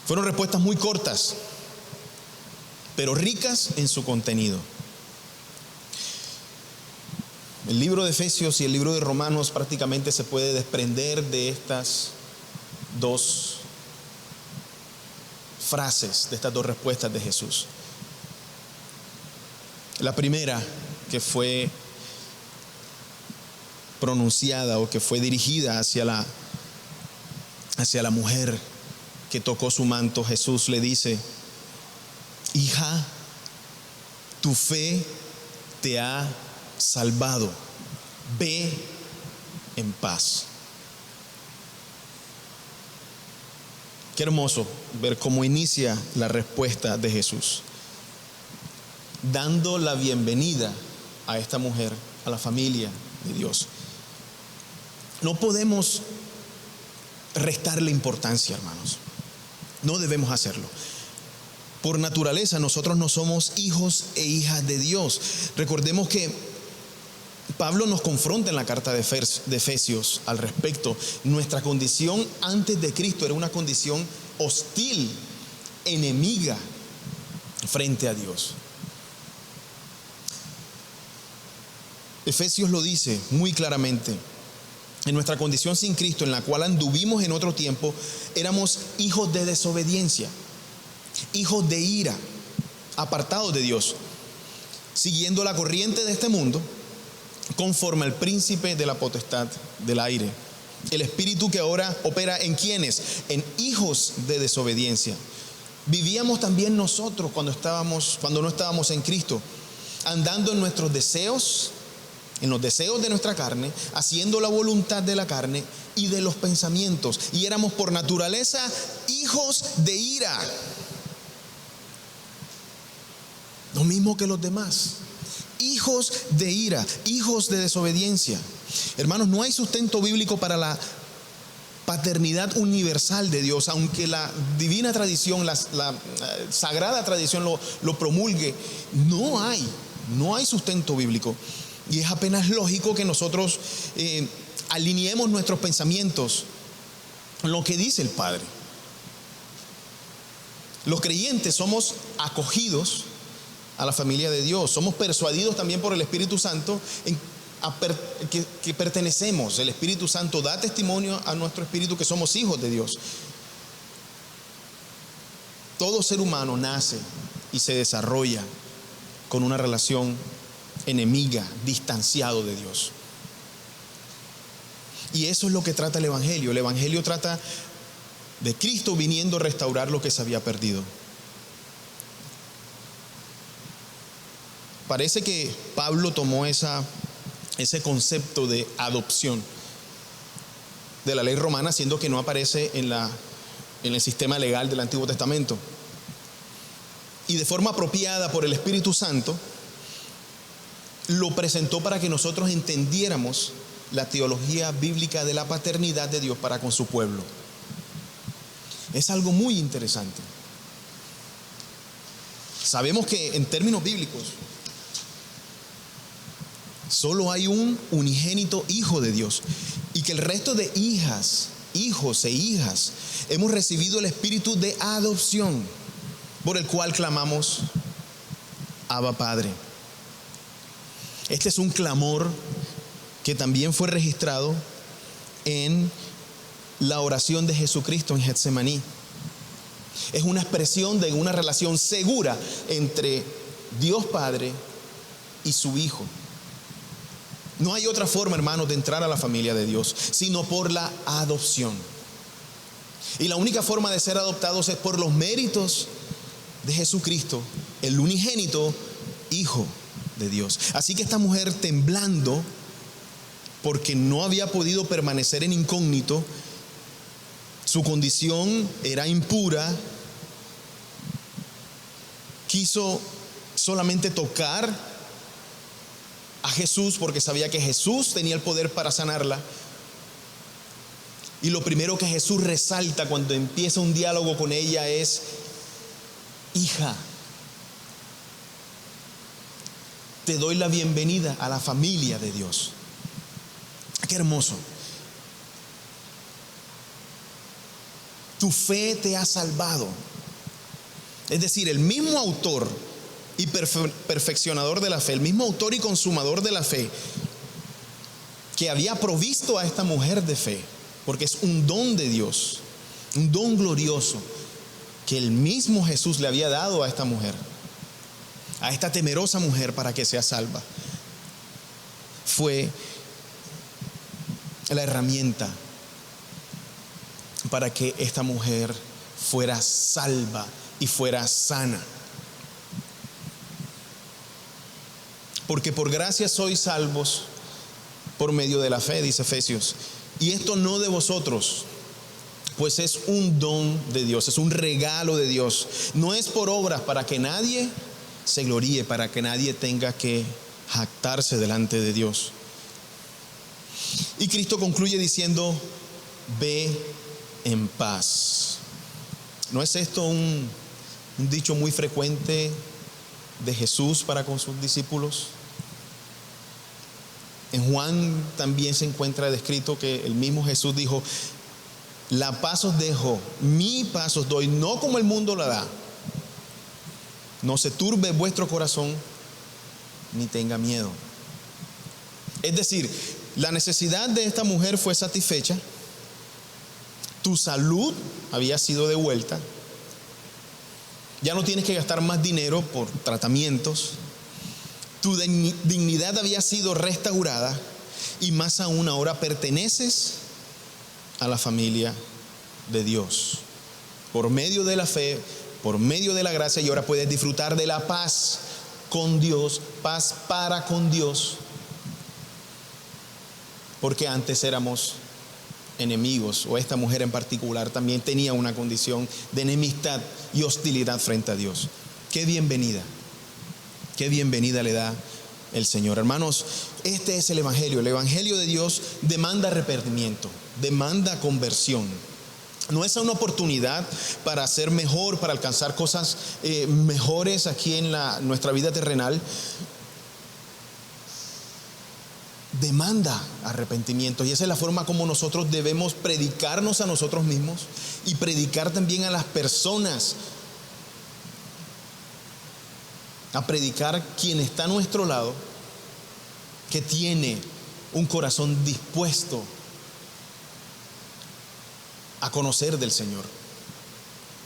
Fueron respuestas muy cortas, pero ricas en su contenido. El libro de Efesios y el libro de Romanos prácticamente se puede desprender de estas dos frases, de estas dos respuestas de Jesús. La primera, que fue pronunciada o que fue dirigida hacia la mujer que tocó su manto, Jesús le dice: hija, tu fe te ha salvado, ve en paz. Qué hermoso ver cómo inicia la respuesta de Jesús, dando la bienvenida a esta mujer, a la familia de Dios. No podemos restarle importancia, hermanos. No debemos hacerlo. Por naturaleza, nosotros no somos hijos e hijas de Dios. Recordemos que Pablo nos confronta en la carta de Efesios al respecto. Nuestra condición antes de Cristo era una condición hostil, enemiga frente a Dios. Efesios lo dice muy claramente. En nuestra condición sin Cristo, en la cual anduvimos en otro tiempo, éramos hijos de desobediencia, hijos de ira, apartados de Dios, siguiendo la corriente de este mundo, conforme al príncipe de la potestad del aire, el espíritu que ahora opera en quienes, en hijos de desobediencia. Vivíamos también nosotros cuando no estábamos en Cristo, andando en nuestros deseos, en los deseos de nuestra carne, haciendo la voluntad de la carne y de los pensamientos, y éramos por naturaleza hijos de ira, lo mismo que los demás. Hijos de ira, hijos de desobediencia. Hermanos, no hay sustento bíblico para la paternidad universal de Dios, aunque la divina tradición, la sagrada tradición lo promulgue. No hay sustento bíblico. Y es apenas lógico que nosotros alineemos nuestros pensamientos en lo que dice el Padre. Los creyentes somos acogidos a la familia de Dios. Somos persuadidos también por el Espíritu Santo que pertenecemos. El Espíritu Santo da testimonio a nuestro espíritu que somos hijos de Dios. Todo ser humano nace y se desarrolla con una relación enemiga, distanciado de Dios. Y eso es lo que trata el Evangelio. El Evangelio trata de Cristo viniendo a restaurar lo que se había perdido. Parece que Pablo tomó ese concepto de adopción de la ley romana, siendo que no aparece en el sistema legal del Antiguo Testamento. Y de forma apropiada por el Espíritu Santo, lo presentó para que nosotros entendiéramos la teología bíblica de la paternidad de Dios para con su pueblo. Es algo muy interesante. Sabemos que en términos bíblicos solo hay un unigénito hijo de Dios y que el resto de hijas, hijos e hijas hemos recibido el espíritu de adopción por el cual clamamos Abba Padre. Este es un clamor que también fue registrado en la oración de Jesucristo en Getsemaní. Es una expresión de una relación segura entre Dios Padre y su Hijo. No hay otra forma, hermanos, de entrar a la familia de Dios, sino por la adopción. Y la única forma de ser adoptados es por los méritos de Jesucristo, el unigénito Hijo de Dios. Así que esta mujer, temblando porque no había podido permanecer en incógnito, su condición era impura, quiso solamente tocar a Jesús porque sabía que Jesús tenía el poder para sanarla. Y lo primero que Jesús resalta cuando empieza un diálogo con ella es: hija, te doy la bienvenida a la familia de Dios. Qué hermoso. Tu fe te ha salvado. Es decir, el mismo autor y perfeccionador de la fe, el mismo autor y consumador de la fe que había provisto a esta mujer de fe, porque es un don de Dios, un don glorioso que el mismo Jesús le había dado a esta mujer, a esta temerosa mujer, para que sea salva, fue la herramienta para que esta mujer fuera salva y fuera sana. Porque por gracia sois salvos por medio de la fe, dice Efesios. Y esto no de vosotros, pues es un don de Dios, es un regalo de Dios. No es por obras, para que nadie se gloríe, para que nadie tenga que jactarse delante de Dios. Y Cristo concluye diciendo: ve en paz. ¿No es esto un dicho muy frecuente de Jesús para con sus discípulos? En Juan también se encuentra descrito que el mismo Jesús dijo: la paz os dejo, mi paz os doy, no como el mundo la da. No se turbe vuestro corazón, ni tenga miedo. Es decir, la necesidad de esta mujer fue satisfecha, tu salud había sido devuelta, ya no tienes que gastar más dinero por tratamientos, tu dignidad había sido restaurada, y más aún ahora perteneces a la familia de Dios por medio de la fe, por medio de la gracia, y ahora puedes disfrutar de la paz con Dios, paz para con Dios, porque antes éramos enemigos, o esta mujer en particular también tenía una condición de enemistad y hostilidad frente a Dios. Qué bienvenida le da el Señor. Hermanos, este es el Evangelio. El Evangelio de Dios demanda arrepentimiento, demanda conversión. No es una oportunidad para ser mejor, para alcanzar cosas mejores aquí en nuestra vida terrenal. Demanda arrepentimiento, y esa es la forma como nosotros debemos predicarnos a nosotros mismos y predicar también a las personas, a predicar quien está a nuestro lado, que tiene un corazón dispuesto a conocer del Señor.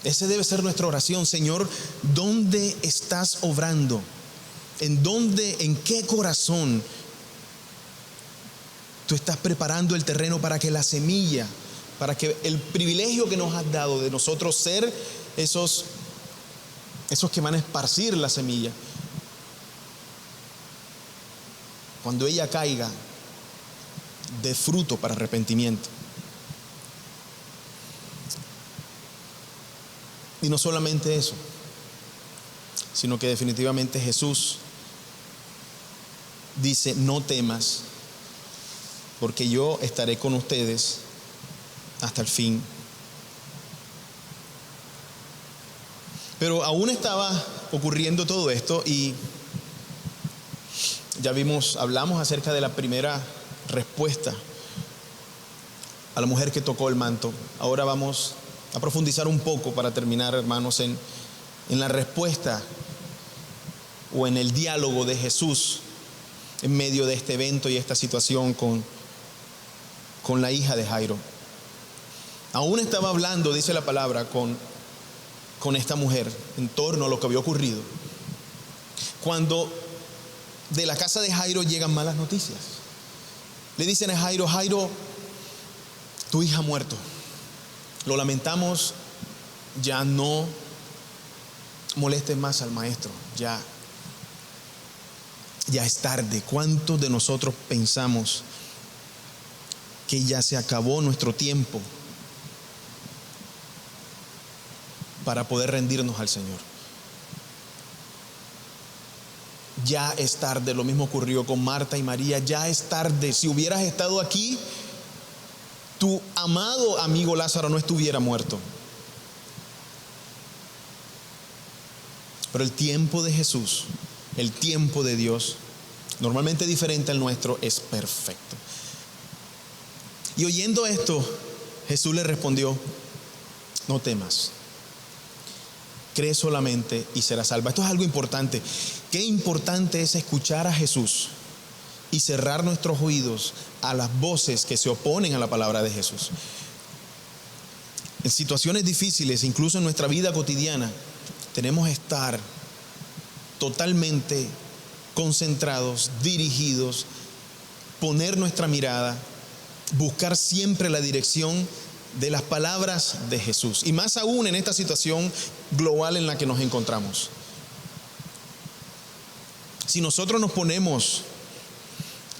Ese debe ser nuestra oración. Señor, ¿dónde estás obrando? ¿En qué corazón tú estás preparando el terreno para que la semilla, para que el privilegio que nos has dado de nosotros ser esos que van a esparcir la semilla, cuando ella caiga, dé fruto para arrepentimiento? Y no solamente eso, sino que definitivamente Jesús dice: no temas, porque yo estaré con ustedes hasta el fin. Pero aún estaba ocurriendo todo esto y ya hablamos acerca de la primera respuesta a la mujer que tocó el manto. Ahora vamos a profundizar un poco para terminar, hermanos, en la respuesta o en el diálogo de Jesús en medio de este evento y esta situación con la hija de Jairo. Aún estaba hablando, dice la palabra, con esta mujer en torno a lo que había ocurrido, cuando de la casa de Jairo llegan malas noticias. Le dicen a Jairo: Jairo, tu hija ha muerto, lo lamentamos, ya no molestes más al maestro, ya es tarde. ¿Cuántos de nosotros pensamos que ya se acabó nuestro tiempo para poder rendirnos al Señor? Ya es tarde. Lo mismo ocurrió con Marta y María. Ya es tarde. Si hubieras estado aquí, tu amado amigo Lázaro no estuviera muerto. Pero el tiempo de Jesús, el tiempo de Dios, normalmente diferente al nuestro, es perfecto. Y oyendo esto, Jesús le respondió: no temas, cree solamente y serás salva. Esto es algo importante. Qué importante es escuchar a Jesús y cerrar nuestros oídos a las voces que se oponen a la palabra de Jesús. En situaciones difíciles, incluso en nuestra vida cotidiana, tenemos que estar totalmente concentrados, dirigidos, poner nuestra mirada, buscar siempre la dirección de las palabras de Jesús, y más aún en esta situación global en la que nos encontramos. Si nosotros nos ponemos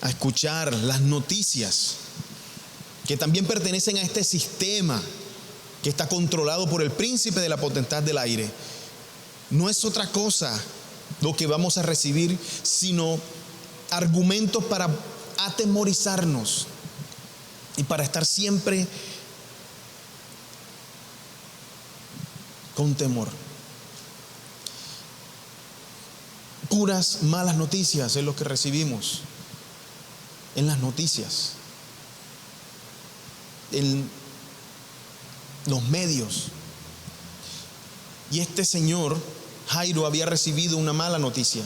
a escuchar las noticias que también pertenecen a este sistema que está controlado por el príncipe de la potestad del aire, no es otra cosa lo que vamos a recibir, sino argumentos para atemorizarnos y para estar siempre con temor. Puras malas noticias es lo que recibimos en las noticias, en los medios. Y este señor Jairo había recibido una mala noticia,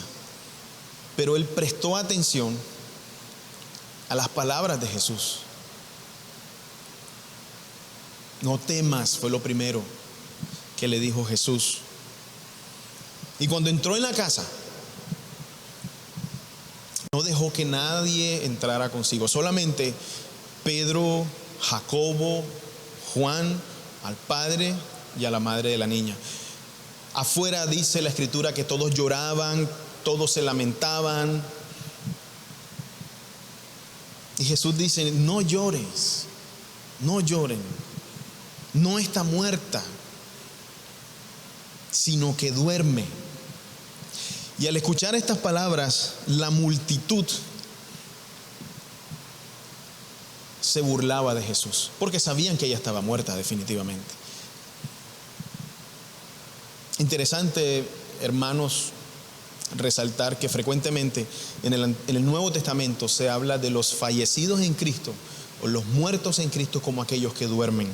pero él prestó atención a las palabras de Jesús. No temas, fue lo primero que le dijo Jesús. Y cuando entró en la casa, no dejó que nadie entrara consigo, solamente Pedro, Jacobo, Juan, al padre y a la madre de la niña. Afuera dice la escritura que todos lloraban, todos se lamentaban. Y Jesús dice: no llores, no lloren, no está muerta, sino que duerme. Y al escuchar estas palabras, la multitud se burlaba de Jesús, porque sabían que ella estaba muerta definitivamente. Interesante, hermanos, resaltar que frecuentemente en el Nuevo Testamento se habla de los fallecidos en Cristo o los muertos en Cristo como aquellos que duermen.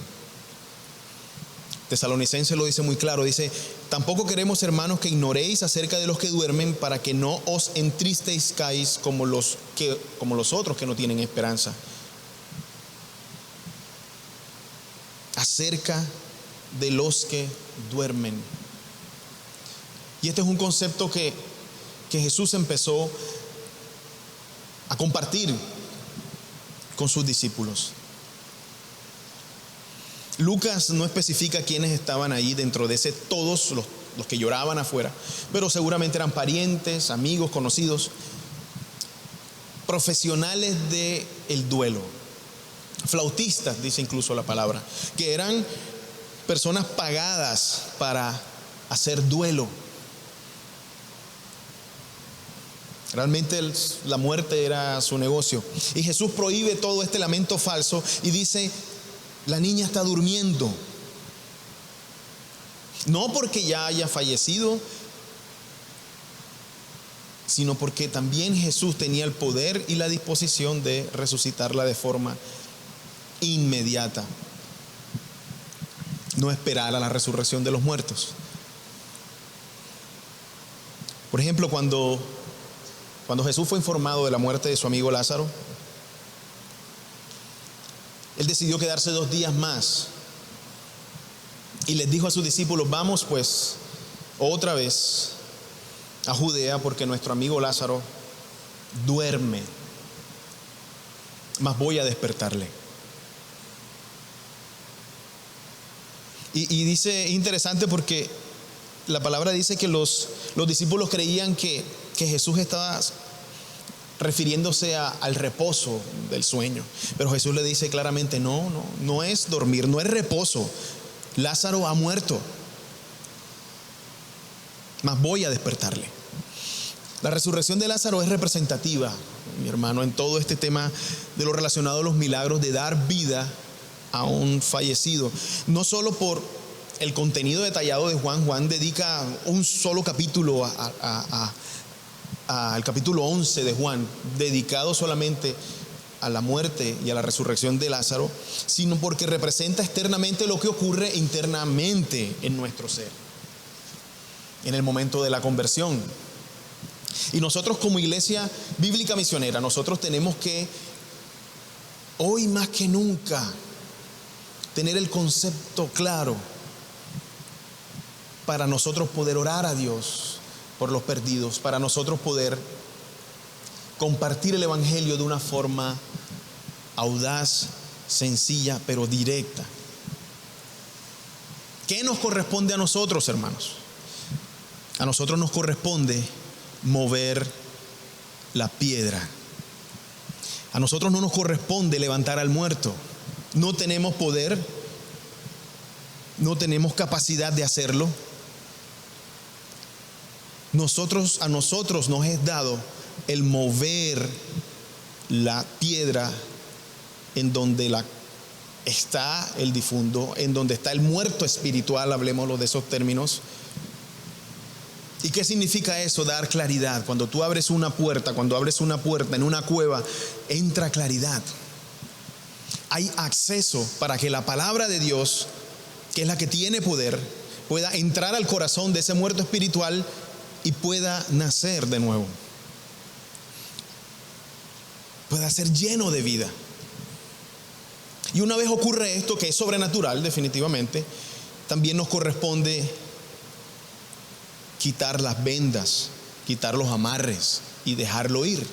Tesalonicenses lo dice muy claro, dice: tampoco queremos, hermanos, que ignoréis acerca de los que duermen, para que no os entristezcáis como los otros que no tienen esperanza. Acerca de los que duermen. Y este es un concepto que Jesús empezó a compartir con sus discípulos. Lucas no especifica quiénes estaban ahí dentro de todos los que lloraban afuera, pero seguramente eran parientes, amigos, conocidos, profesionales del duelo, flautistas, dice incluso la palabra, que eran personas pagadas para hacer duelo. Realmente la muerte era su negocio. Y Jesús prohíbe todo este lamento falso y dice: la niña está durmiendo. No porque ya haya fallecido, sino porque también Jesús tenía el poder y la disposición de resucitarla de forma inmediata. No esperar a la resurrección de los muertos. Por ejemplo, cuando Jesús fue informado de la muerte de su amigo Lázaro, Él decidió quedarse 2 días más y les dijo a sus discípulos: vamos pues otra vez a Judea, porque nuestro amigo Lázaro duerme, mas voy a despertarle. Y dice, interesante, porque la palabra dice que los discípulos creían que Jesús estaba refiriéndose al reposo del sueño, pero Jesús le dice claramente: no es dormir, no es reposo. Lázaro ha muerto, mas voy a despertarle. La resurrección de Lázaro es representativa, mi hermano, en todo este tema de lo relacionado a los milagros, de dar vida a un fallecido. No solo por el contenido detallado de Juan. Juan dedica un solo capítulo al capítulo 11 de Juan, dedicado solamente a la muerte y a la resurrección de Lázaro, sino porque representa externamente lo que ocurre internamente en nuestro ser, en el momento de la conversión. Y nosotros, como iglesia bíblica misionera, nosotros tenemos que, hoy más que nunca, tener el concepto claro para nosotros poder orar a Dios por los perdidos, para nosotros poder compartir el evangelio de una forma audaz, sencilla, pero directa. ¿Qué nos corresponde a nosotros, hermanos? A nosotros nos corresponde mover la piedra. A nosotros no nos corresponde levantar al muerto. No tenemos poder, no tenemos capacidad de hacerlo. A nosotros nos es dado el mover la piedra en donde está el difunto, en donde está el muerto espiritual, hablemoslo de esos términos. ¿Y qué significa eso? Dar claridad. Cuando tú abres una puerta en una cueva, entra claridad. Hay acceso para que la palabra de Dios, que es la que tiene poder, pueda entrar al corazón de ese muerto espiritual y pueda nacer de nuevo, pueda ser lleno de vida. Y una vez ocurre esto, que es sobrenatural definitivamente, también nos corresponde quitar las vendas, quitar los amarres y dejarlo ir.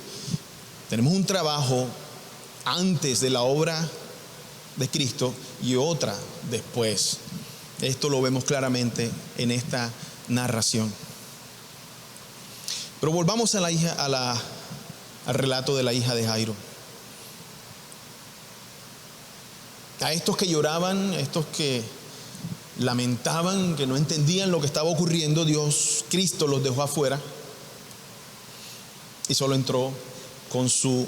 Tenemos un trabajo antes de la obra de Cristo y otra después. Esto lo vemos claramente en esta narración. Pero volvamos al relato de la hija de Jairo. A estos que lloraban, estos que lamentaban, que no entendían lo que estaba ocurriendo, Cristo los dejó afuera y solo entró con su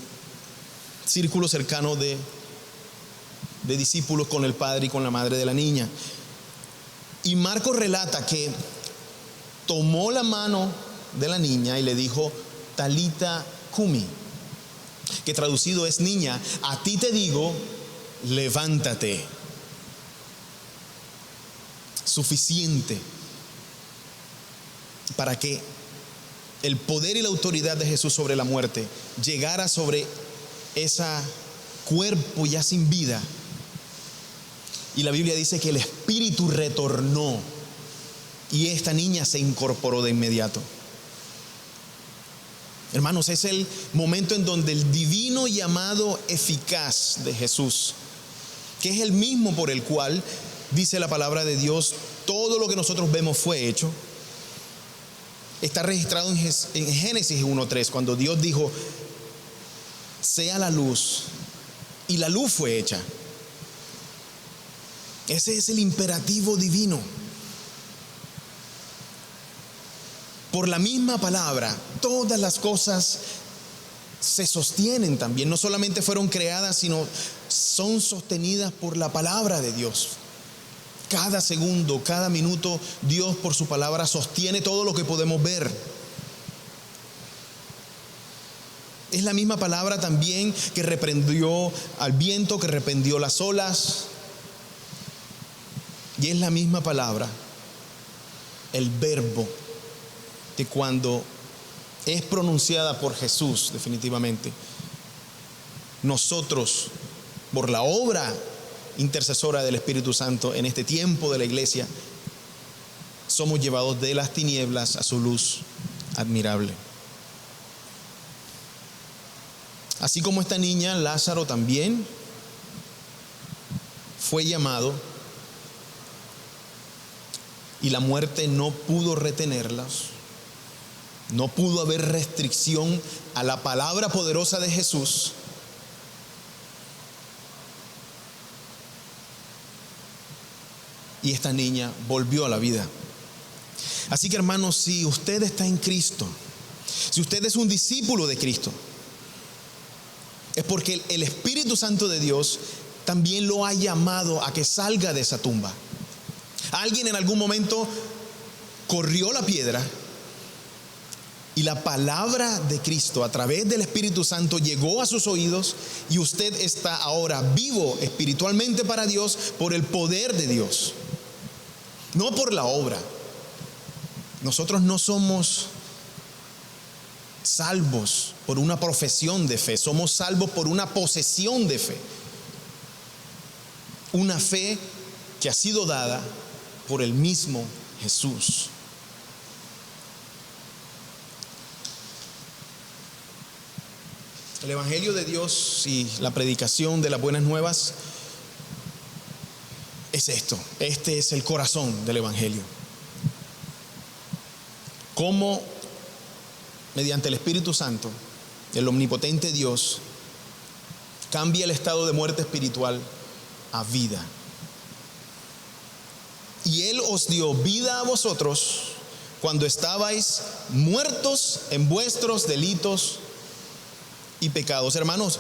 círculo cercano de discípulos, con el padre y con la madre de la niña. Y Marcos relata que tomó la mano de la niña y le dijo: Talita cumi, que traducido es: niña, a ti te digo, levántate. Suficiente para que el poder y la autoridad de Jesús sobre la muerte llegara sobre ese cuerpo ya sin vida. Y la Biblia dice que el espíritu retornó y esta niña se incorporó de inmediato. Hermanos, es el momento en donde el divino llamado eficaz de Jesús, que es el mismo por el cual, dice la palabra de Dios, todo lo que nosotros vemos fue hecho, está registrado en Génesis 1:3, cuando Dios dijo: sea la luz, y la luz fue hecha. Ese es el imperativo divino. por la misma palabra, todas las cosas se sostienen también. No solamente fueron creadas, sino son sostenidas por la palabra de Dios. Cada segundo, cada minuto, Dios por su palabra sostiene todo lo que podemos ver. Es la misma palabra también que reprendió al viento, que reprendió las olas. Y es la misma palabra, el verbo, que cuando es pronunciada por Jesús, definitivamente, nosotros, por la obra intercesora del Espíritu Santo en este tiempo de la iglesia, somos llevados de las tinieblas a su luz admirable. Así como esta niña, Lázaro también fue llamado y la muerte no pudo retenerlas. No pudo haber restricción a la palabra poderosa de Jesús. Y esta niña volvió a la vida. Así que, hermanos, si usted está en Cristo, si usted es un discípulo de Cristo, es porque el Espíritu Santo de Dios también lo ha llamado a que salga de esa tumba. Alguien en algún momento corrió la piedra y la palabra de Cristo a través del Espíritu Santo llegó a sus oídos, y usted está ahora vivo espiritualmente para Dios por el poder de Dios, no por la obra. Nosotros no somos salvos por una profesión de fe, somos salvos por una posesión de fe. Una fe que ha sido dada por el mismo Jesús. El Evangelio de Dios y la predicación de las buenas nuevas es esto. Este es el corazón del Evangelio. Cómo, mediante el Espíritu Santo, el omnipotente Dios cambia el estado de muerte espiritual a vida. Y Él os dio vida a vosotros cuando estabais muertos en vuestros delitos y pecados. Hermanos,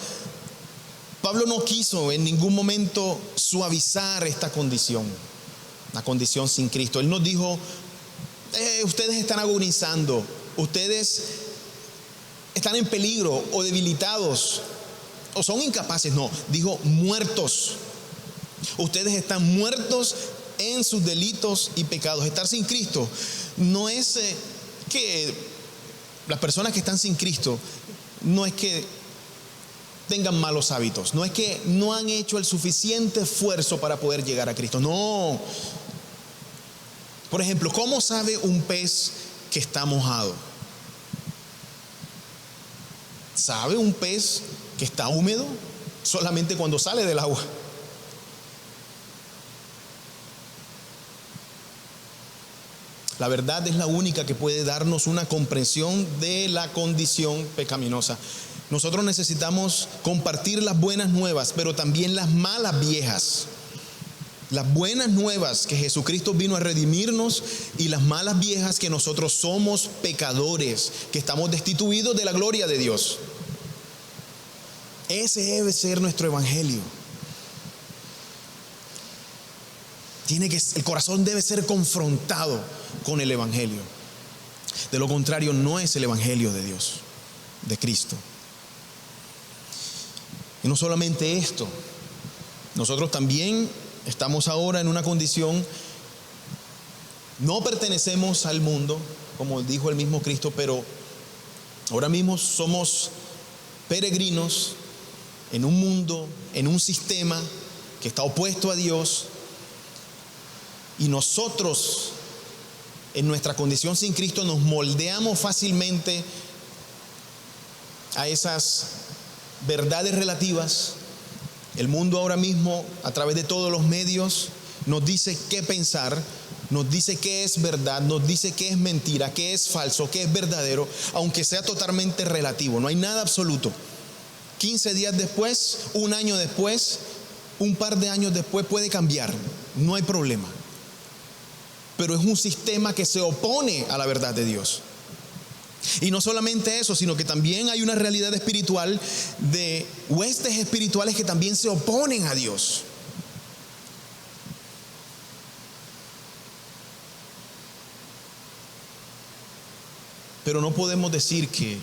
Pablo no quiso en ningún momento suavizar esta condición, la condición sin Cristo. Él nos dijo, ustedes están agonizando, ustedes están en peligro o debilitados o son incapaces. No, dijo muertos. Ustedes están muertos en sus delitos y pecados. Estar sin Cristo no es que las personas que están sin Cristo no es que tengan malos hábitos, no es que no han hecho el suficiente esfuerzo para poder llegar a Cristo. No. Por ejemplo, ¿cómo sabe un pez que está mojado? ¿Sabe un pez que está húmedo? Solamente cuando sale del agua. La verdad es la única que puede darnos una comprensión de la condición pecaminosa. Nosotros necesitamos compartir las buenas nuevas, pero también las malas viejas. Las buenas nuevas que Jesucristo vino a redimirnos, y las malas viejas que nosotros somos pecadores, que estamos destituidos de la gloria de Dios. Ese debe ser nuestro evangelio. El corazón debe ser confrontado con el evangelio. De lo contrario, no es el evangelio de Dios, de Cristo. Y no solamente esto, nosotros también estamos ahora en una condición, no pertenecemos al mundo, como dijo el mismo Cristo, pero ahora mismo somos peregrinos en un mundo, en un sistema que está opuesto a Dios. Y nosotros, en nuestra condición sin Cristo, nos moldeamos fácilmente a esas verdades relativas. El mundo ahora mismo, a través de todos los medios, nos dice qué pensar, nos dice qué es verdad, nos dice qué es mentira, qué es falso, qué es verdadero, aunque sea totalmente relativo. No hay nada absoluto. 15 días después, un año después, un par de años después puede cambiar. No hay problema. Pero es un sistema que se opone a la verdad de Dios. Y no solamente eso, sino que también hay una realidad espiritual de huestes espirituales que también se oponen a Dios. Pero no podemos decir que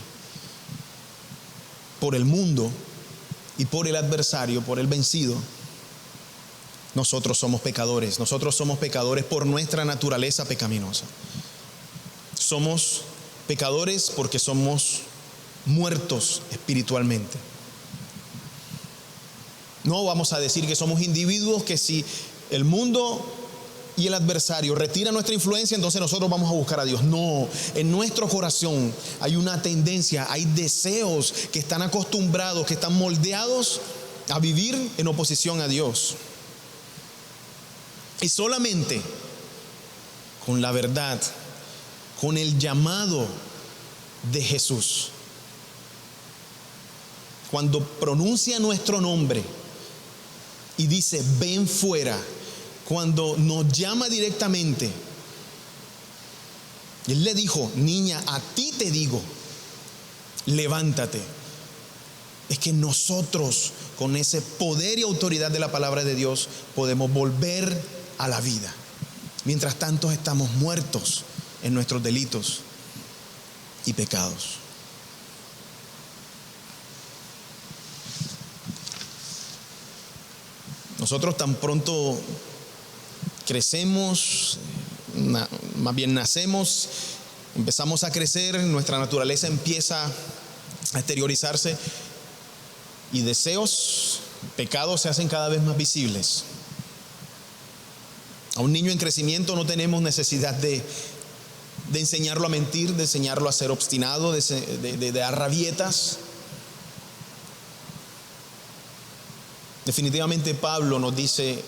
por el mundo y por el adversario, por el vencido, nosotros somos pecadores. Nosotros somos pecadores por nuestra naturaleza pecaminosa. Somos pecadores porque somos muertos espiritualmente. No vamos a decir que somos individuos que si el mundo y el adversario retira nuestra influencia, entonces nosotros vamos a buscar a Dios. No, en nuestro corazón hay una tendencia, hay deseos que están acostumbrados, que están moldeados a vivir en oposición a Dios. Y solamente con la verdad, con el llamado de Jesús, cuando pronuncia nuestro nombre y dice, ven fuera, cuando nos llama directamente, Él le dijo, niña, a ti te digo, levántate. Es que nosotros, con ese poder y autoridad de la palabra de Dios, podemos volver a la vida. Mientras tanto estamos muertos en nuestros delitos y pecados. Nosotros tan pronto crecemos, más bien nacemos, empezamos a crecer, nuestra naturaleza empieza a exteriorizarse y deseos, pecados se hacen cada vez más visibles. A un niño en crecimiento no tenemos necesidad de enseñarlo a mentir, de enseñarlo a ser obstinado, de dar rabietas. Definitivamente Pablo nos dice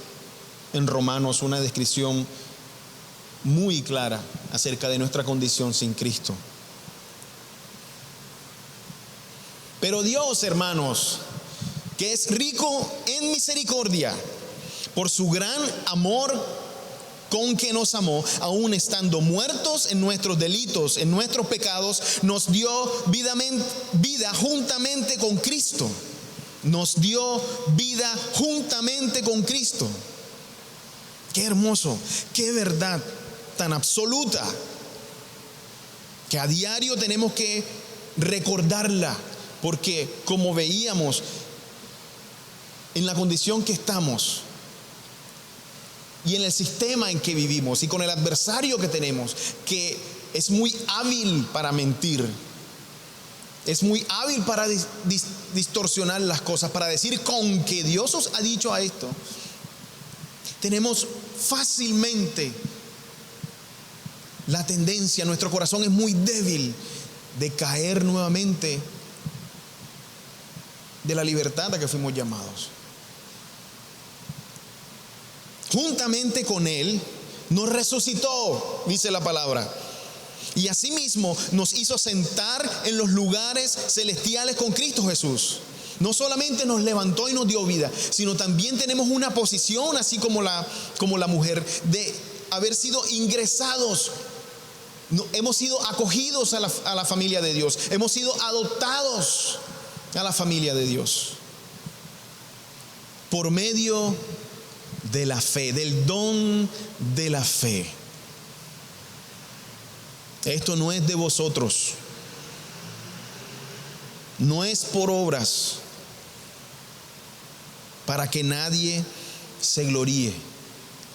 en Romanos una descripción muy clara acerca de nuestra condición sin Cristo. Pero Dios, hermanos, que es rico en misericordia, por su gran amor con que nos amó, aun estando muertos en nuestros delitos, en nuestros pecados, nos dio vida juntamente con Cristo. Nos dio vida juntamente con Cristo. Qué hermoso, qué verdad tan absoluta, que a diario tenemos que recordarla, porque como veíamos en la condición que estamos y en el sistema en que vivimos y con el adversario que tenemos, que es muy hábil para mentir, es muy hábil para distorsionar las cosas, para decir con que Dios os ha dicho a esto, tenemos fácilmente la tendencia, nuestro corazón es muy débil de caer nuevamente de la libertad a que fuimos llamados. Juntamente con Él nos resucitó, dice la palabra, y asimismo nos hizo sentar en los lugares celestiales con Cristo Jesús. No solamente nos levantó y nos dio vida, sino también tenemos una posición, así como la mujer, de haber sido ingresados. Hemos sido acogidos a la familia de Dios. Hemos sido adoptados a la familia de Dios por medio de la fe, del don de la fe. Esto no es de vosotros, no es por obras, para que nadie se gloríe.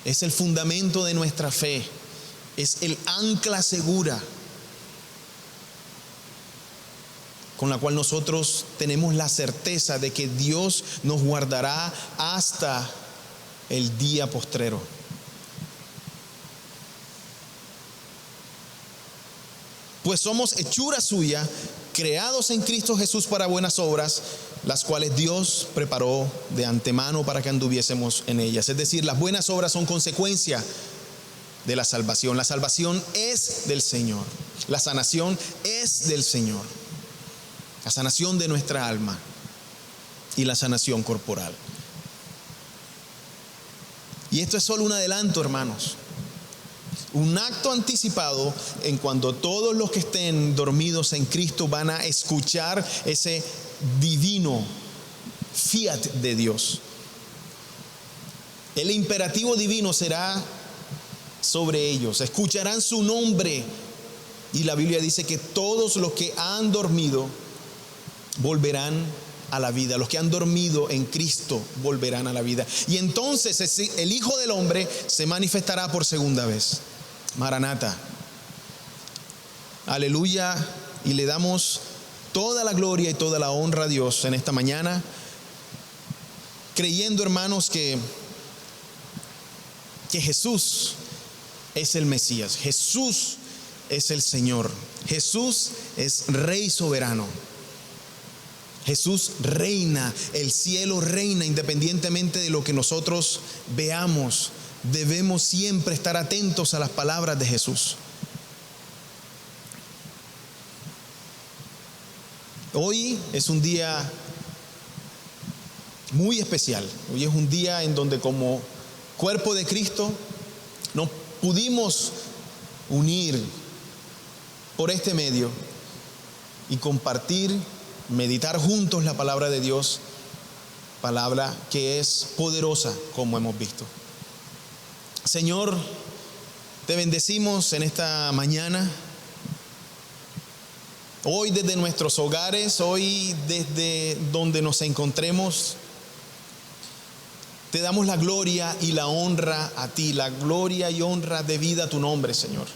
Es el fundamento de nuestra fe, es el ancla segura con la cual nosotros tenemos la certeza de que Dios nos guardará hasta el día postrero. Pues somos hechura suya, creados en Cristo Jesús para buenas obras, las cuales Dios preparó de antemano para que anduviésemos en ellas. Es decir, las buenas obras son consecuencia de la salvación. La salvación es del Señor. La sanación es del Señor. La sanación de nuestra alma y la sanación corporal. Y esto es solo un adelanto, hermanos. Un acto anticipado en cuando todos los que estén dormidos en Cristo van a escuchar ese divino fiat de Dios. El imperativo divino será sobre ellos. Escucharán su nombre. Y la Biblia dice que todos los que han dormido volverán a la vida. Los que han dormido en Cristo volverán a la vida. Y entonces el Hijo del Hombre se manifestará por segunda vez. Maranata. Aleluya. Y le damos toda la gloria y toda la honra a Dios en esta mañana, creyendo, hermanos, que Jesús es el Mesías. Jesús es el Señor. Jesús es Rey soberano. Jesús reina. El cielo reina independientemente de lo que nosotros veamos. Debemos siempre estar atentos a las palabras de Jesús. Hoy es un día muy especial. Hoy es un día en donde como cuerpo de Cristo nos pudimos unir por este medio y compartir, meditar juntos la palabra de Dios, palabra que es poderosa, como hemos visto. Señor, te bendecimos en esta mañana. Hoy desde nuestros hogares, hoy desde donde nos encontremos, te damos la gloria y la honra a ti, la gloria y honra debida a tu nombre, Señor.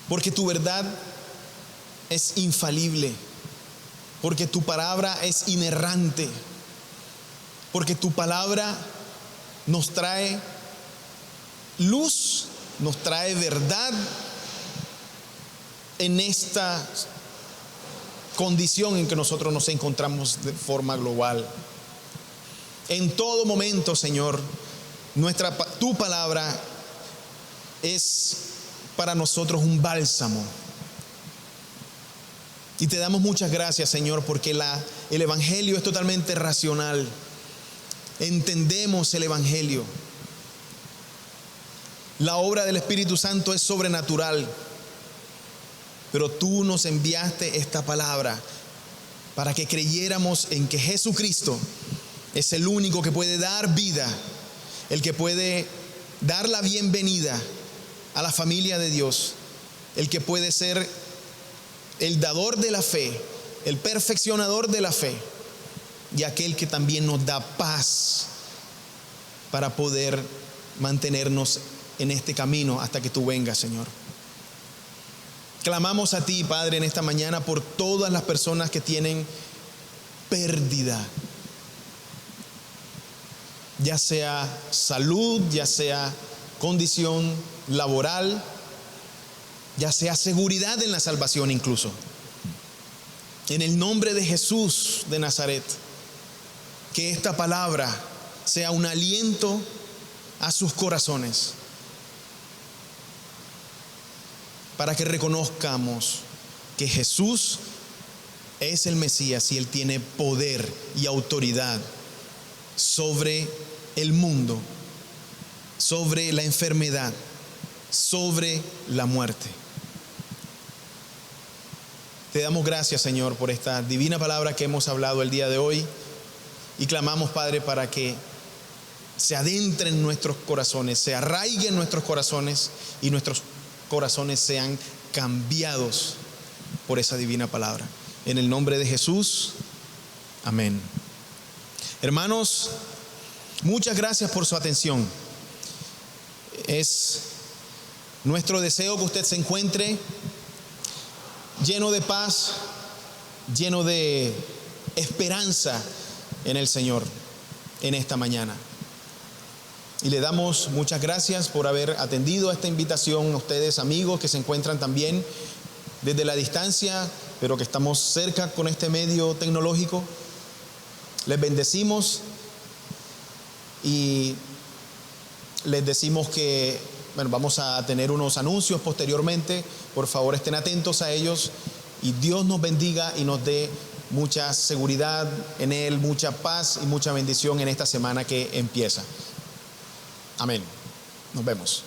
Porque tu verdad es infalible, porque tu palabra es inerrante, porque tu palabra nos trae luz, nos trae verdad en esta condición en que nosotros nos encontramos de forma global. En todo momento, Señor, tu palabra es para nosotros un bálsamo. Y te damos muchas gracias, Señor, porque el Evangelio es totalmente racional. Entendemos el Evangelio. La obra del Espíritu Santo es sobrenatural. Pero tú nos enviaste esta palabra para que creyéramos en que Jesucristo es el único que puede dar vida, el que puede dar la bienvenida a la familia de Dios, el que puede ser el dador de la fe, el perfeccionador de la fe y aquel que también nos da paz para poder mantenernos en este camino hasta que tú vengas, Señor. Clamamos a ti, Padre, en esta mañana por todas las personas que tienen pérdida, ya sea salud, ya sea condición laboral, ya sea seguridad en la salvación incluso. En el nombre de Jesús de Nazaret, que esta palabra sea un aliento a sus corazones, para que reconozcamos que Jesús es el Mesías y Él tiene poder y autoridad sobre el mundo, sobre la enfermedad, sobre la muerte. Te damos gracias, Señor, por esta divina palabra que hemos hablado el día de hoy y clamamos, Padre, para que se adentre en nuestros corazones, se arraigue en nuestros corazones y nuestros corazones sean cambiados por esa divina palabra. En el nombre de Jesús, amén. Hermanos, muchas gracias por su atención. Es nuestro deseo que usted se encuentre lleno de paz, lleno de esperanza en el Señor en esta mañana. Y le damos muchas gracias por haber atendido a esta invitación a ustedes, amigos que se encuentran también desde la distancia, pero que estamos cerca con este medio tecnológico. Les bendecimos y les decimos que vamos a tener unos anuncios posteriormente. Por favor, estén atentos a ellos y Dios nos bendiga y nos dé mucha seguridad en Él, mucha paz y mucha bendición en esta semana que empieza. Amén. Nos vemos.